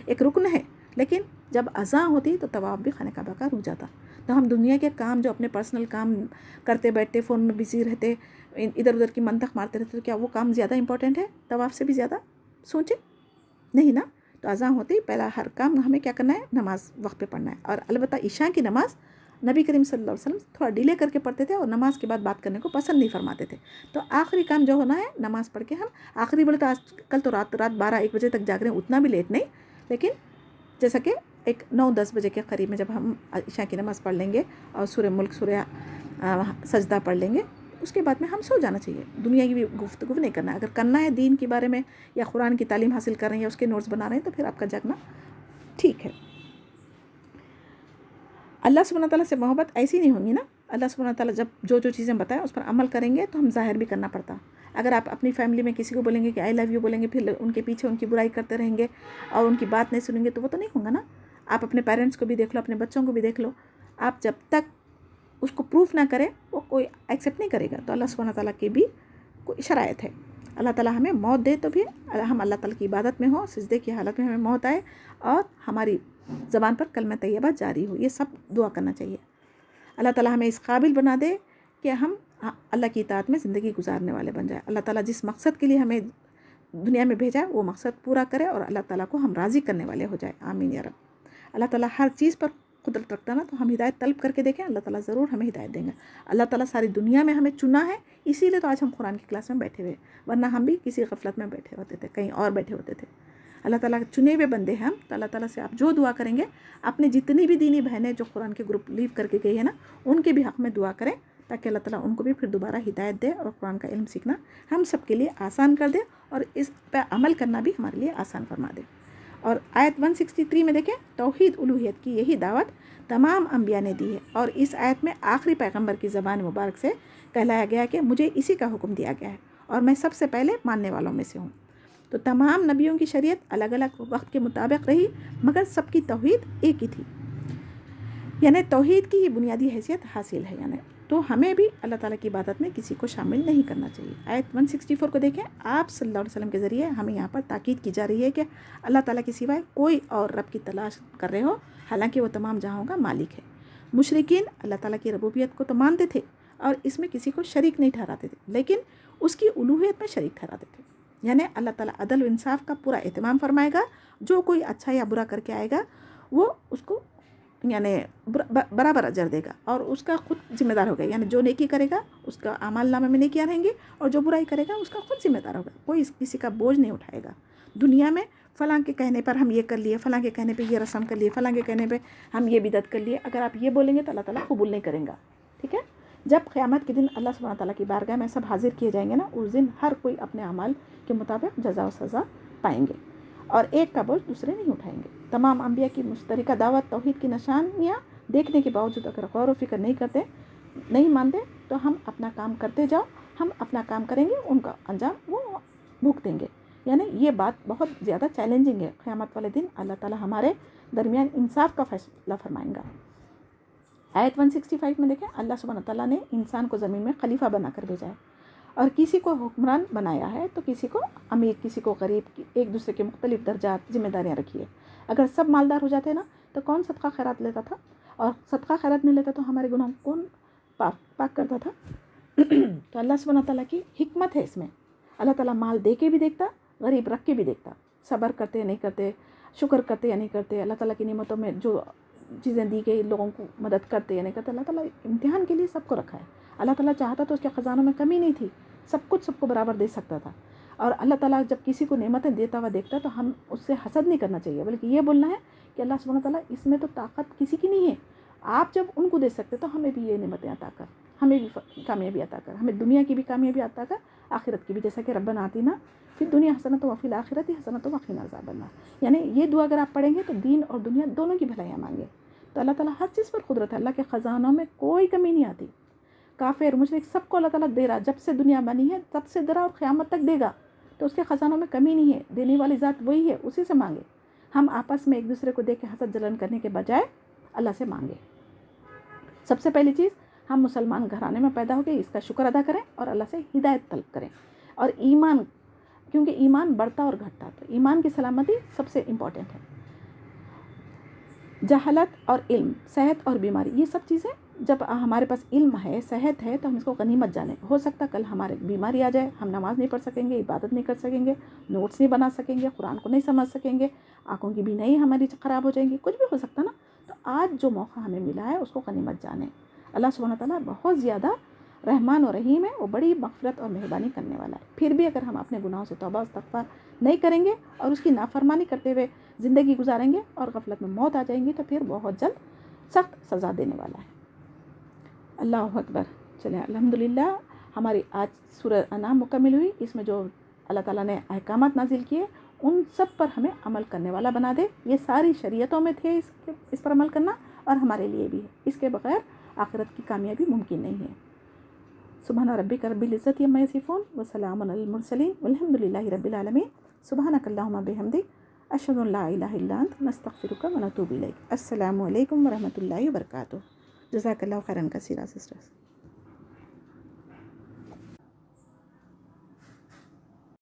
ایک رکن ہے، لیکن جب اذان ہوتی تو طواف بھی خانہ کعبہ کا رک جاتا۔ تو ہم دنیا کے کام، جو اپنے پرسنل کام کرتے بیٹھتے، فون میں بزی رہتے، ادھر ادھر کی منطق مارتے رہتے، تو کیا وہ کام زیادہ امپورٹنٹ ہے طواف سے بھی زیادہ؟ سوچیں نہیں نا۔ تو اذان ہوتے ہی پہلا ہر کام ہمیں کیا کرنا ہے؟ نماز وقت پہ پڑھنا ہے۔ اور البتہ عشاء کی نماز نبی کریم صلی اللہ علیہ وسلم تھوڑا ڈیلے کر کے پڑھتے تھے، اور نماز کے بعد بات کرنے کو پسند نہیں فرماتے تھے۔ تو آخری کام جو ہونا ہے نماز پڑھ کے، ہم آخری بولے تو آج کل تو رات 12-1 بجے تک جاگ رہے ہیں، اتنا بھی لیٹ نہیں، لیکن جیسا کہ 9-10 بجے کے قریب میں جب ہم عشاء کی نماز پڑھ لیں گے اور سورہ ملک، سورہ سجدہ پڑھ لیں گے، اس کے بعد میں ہم سو جانا چاہیے۔ دنیا کی بھی گفتگو نہیں کرنا ہے۔ اگر کرنا ہے دین کے بارے میں یا قرآن کی تعلیم حاصل کر رہے ہیں یا اس کے نوٹس بنا رہے ہیں تو پھر آپ کا جاگنا ٹھیک ہے۔ اللہ سبحانہ تعالیٰ سے محبت ایسی نہیں ہوگی نا، اللہ سبحانہ تعالیٰ جب جو چیزیں بتائیں اس پر عمل کریں گے تو ہم ظاہر بھی کرنا پڑتا۔ اگر آپ اپنی فیملی میں کسی کو بولیں گے کہ آئی لو یو بولیں گے، پھر ان کے پیچھے ان کی برائی کرتے رہیں گے اور ان کی بات نہیں سنیں گے تو وہ تو نہیں ہوگا نا۔ آپ اپنے پیرنٹس کو بھی دیکھ لو، اپنے بچوں کو بھی دیکھ لو، آپ جب تک اس کو پروف نہ کرے وہ کوئی ایکسیپٹ نہیں کرے گا۔ تو اللہ سبحانہ تعالیٰ کی بھی کوئی شرائط ہے۔ اللہ تعالیٰ ہمیں موت دے تو بھی ہم اللہ تعالیٰ کی عبادت میں ہوں، سجدے کی حالت میں ہمیں موت آئے اور ہماری زبان پر کلمہ طیبہ جاری ہو، یہ سب دعا کرنا چاہیے۔ اللہ تعالیٰ ہمیں اس قابل بنا دے کہ ہم अल्लाह की इताअत में ज़िंदगी गुजारने वाले बन जाए। अल्लाह ताला जिस मकसद के लिए हमें दुनिया में भेजा है वो मकसद पूरा करे और अल्लाह ताला को हम राज़ी करने वाले हो जाए। आमीन या रब। अल्लाह ताला हर चीज़ पर कुदरत रखता ना, तो हम हिदायत तलब करके देखें, अल्लाह ताला ज़रूर हमें हिदायत देंगे। अल्लाह ताला सारी दुनिया में हमें चुना है, इसीलिए तो आज हम कुरान की क्लास में बैठे हुए, वरना हम भी किसी गफलत में बैठे होते थे, कहीं और बैठे होते थे। अल्लाह ताला के चुने हुए बंदे हैं हम, तो अल्लाह ताला से आप जो दुआ करेंगे, अपने जितनी भी दीनी बहनें जो कुरान के ग्रुप लीव करके गई है ना, उनके भी हक़ में दुआ करें, ताकि अल्लाह ताला उनको भी फिर दोबारा हिदायत दे और कुरान का इल्म सीखना हम सब के लिए आसान कर दे और इस पर अमल करना भी हमारे लिए आसान फरमा दे। और आयत 163 में देखें, तौहीद उलूहियत की यही दावत तमाम अंबिया ने दी है और इस आयत में आखिरी पैगंबर की ज़बान मुबारक से कहलाया गया है कि मुझे इसी का हुक्म दिया गया है और मैं सबसे पहले मानने वालों में से हूँ। तो तमाम नबियों की शरीयत अलग अलग वक्त के मुताबिक रही, मगर सबकी तौहीद एक ही थी, यानी तौहीद की ही बुनियादी हैसियत हासिल है। यानी तो हमें भी अल्लाह ताला की इबादत में किसी को शामिल नहीं करना चाहिए। आयत 164 को देखें, आप सल्लल्लाहु अलैहि वसल्लम के ज़रिए हमें यहाँ पर ताकीद की जा रही है कि अल्लाह ताला के सिवाय कोई और रब की तलाश कर रहे हो, हालांकि वो तमाम जहां का मालिक है। मुशरिकीन अल्लाह ताला की रबूबियत को तो मानते थे और इसमें किसी को शरीक नहीं ठहराते थे, लेकिन उसकी उलूहियत में शरीक ठहराते थे। यानी अल्लाह ताला अदल व इंसाफ का पूरा एहतमाम फरमाएगा, जो कोई अच्छा या बुरा करके आएगा वो उसको यानी बराबर अजर देगा और उसका खुद जिम्मेदार होगा। यानी जो नेकी करेगा उसका आमाल नामे में नेकियां रहेंगी और जो बुराई करेगा उसका खुद जिम्मेदार होगा, कोई किसी का बोझ नहीं उठाएगा। दुनिया में फ़लाँ के कहने पर हम ये कर लिए, फ़लाँ के कहने पे ये रस्म कर लिए, फ़लाँ के कहने पे हम ये बिदअत कर लिए, अगर आप ये बोलेंगे तो अल्लाह ताला कबूल नहीं करेगा। ठीक है, जब क़यामत के दिन अल्लाह सुब्हानहू ताला की बारगाह में सब हाजिर किए जाएंगे ना, उस दिन हर कोई अपने अमाल के मुताबिक जज़ा व सज़ा पाएंगे और एक का बोझ दूसरे नहीं उठाएंगे। तमाम अंबिया की मुश्तरका दावत तौहीद की निशानियाँ देखने के बावजूद अगर गौर व फिक्र नहीं करते, नहीं मानते, तो हम अपना काम करते जाओ, हम अपना काम करेंगे, उनका अंजाम वो भुगतेंगे। यानी ये बात बहुत ज़्यादा चैलेंजिंग है। क़यामत वाले दिन अल्लाह ताला हमारे दरमियान इंसाफ का फैसला फरमाएंगा। आयत 165 में देखें, अल्लाह सुब्हानहू ताला ने इंसान को ज़मीन में खलीफा बनाकर भेजा है और किसी को हुक्मरान बनाया है तो किसी को अमीर, किसी को गरीब, एक दूसरे के मुख्तलिफ दर्जात जिम्मेदारियाँ रखी है। अगर सब मालदार हो जाते ना तो कौन सदका खैरात लेता था, और सदका खैरात नहीं लेता तो हमारे गुनाह कौन पाक करता था। तो अल्लाह सुब्हानहू ताला की हिकमत है इसमें। अल्लाह ताला माल दे के भी देखता, गरीब रख के भी देखता, सब्र करते नहीं करते, शुक्र करते या नहीं करते, अल्लाह ताला की नेमतों में जो चीज़ें दी गई लोगों को मदद करते या नहीं करते। अल्लाह ताला इम्तिहान के लिए सबको रखा है। अल्लाह ताला चाहता तो उसके ख़जानों में कमी नहीं थी, सब कुछ सबको बराबर दे सकता था। और अल्लाह ताला जब किसी को नेमतें देता हुआ देखता तो हम उससे हसद नहीं करना चाहिए, बल्कि ये बोलना है कि अल्लाह सुब्हानहू ताला इसमें तो ताकत किसी की नहीं है, आप जब उनको दे सकते तो हमें भी ये नेमतें अता कर, हमें भी कामयाबी अता कर, हमें दुनिया की भी कामयाबी अता कर, आखिरत की भी। जैसा कि रब्बना आतिना फिर दुनिया हसनत व फिल आखिरति हसनत व क़िना अज़ाबन्नार। यानी ये दुआ अगर आप पढ़ेंगे तो दीन और दुनिया दोनों की भलाइयाँ मांगे। तो अल्लाह ताला हर चीज़ पर कुदरत है, अल्लाह के ख़जानों में कोई कमी नहीं आती। काफिर मुशरिक सबको अल्लाह ताला दे रहा, जब से दुनिया बनी है तब से दे रहा और क़यामत तक देगा। तो उसके ख़जानों में कमी नहीं है, देने वाली ज़ात वही है, उसी से मांगे। हम आपस में एक दूसरे को देख के हसद जलन करने के बजाय अल्लाह से मांगे। सबसे पहली चीज़, हम मुसलमान घराने में पैदा हो गए, इसका शुक्र अदा करें और अल्लाह से हिदायत तलब करें। और ईमान, क्योंकि ईमान बढ़ता और घटता, तो ईमान की सलामती सबसे इम्पॉर्टेंट है। जहालत और इल्म, सेहत और बीमारी, ये सब चीज़ें जब हमारे पास इल्म है, सेहत है, तो हम इसको गनीमत जाने। हो सकता कल हमारे बीमारी आ जाए, हम नमाज़ नहीं पढ़ सकेंगे, इबादत नहीं कर सकेंगे, नोट्स नहीं बना सकेंगे, कुरान को नहीं समझ सकेंगे, आँखों की बीनाई हमारी ख़राब हो जाएंगी, कुछ भी हो सकता ना। तो आज जो मौका हमें मिला है उसको गनीमत जाने। अल्लाह सुब्हानहू ताला बहुत ज़्यादा रहमान और रहीम है, वो बड़ी मग़फ़िरत और मेहरबानी करने वाला है। फिर भी अगर हम अपने गुनाहों से तौबा इस्तग़फ़ार नहीं करेंगे और उसकी नाफरमानी करते हुए ज़िंदगी गुजारेंगे और गफलत में मौत आ जाएंगी, तो फिर बहुत जल्द सख्त सज़ा देने वाला है। अल्लाह अकबर। चलें, अल्हम्दुलिल्लाह हमारी आज सूरह अनाम मुकम्मिल हुई। इसमें जो अल्लाह ताला ने अहकामात नाजिल किए उन सब पर हमें अमल करने वाला बना दे। ये सारी शरीयतों में थे इस पर अमल करना, और हमारे लिए भी है। इसके बगैर आखिरत की कामयाबी मुमकिन नहीं है। सुबहान रब्बिक रब्बिल इज़्ज़ति अम्मा यसिफ़ून व सलामुन अलल मुरसलीन वल्हम्दुलिल्लाहि रब्बिल आलमीन। सुबहानकल्लाहुम्मा बिहम्दिक अशहदु अन ला इलाहा इल्ला अंत नस्तग़फ़िरुका व नतूबु इलैक। अस्सलामु अलैकुम व रहमतुल्लाहि व बरकातुहू। जज़ाकल्लाहु खैरन कसीरा सिस्टर्स।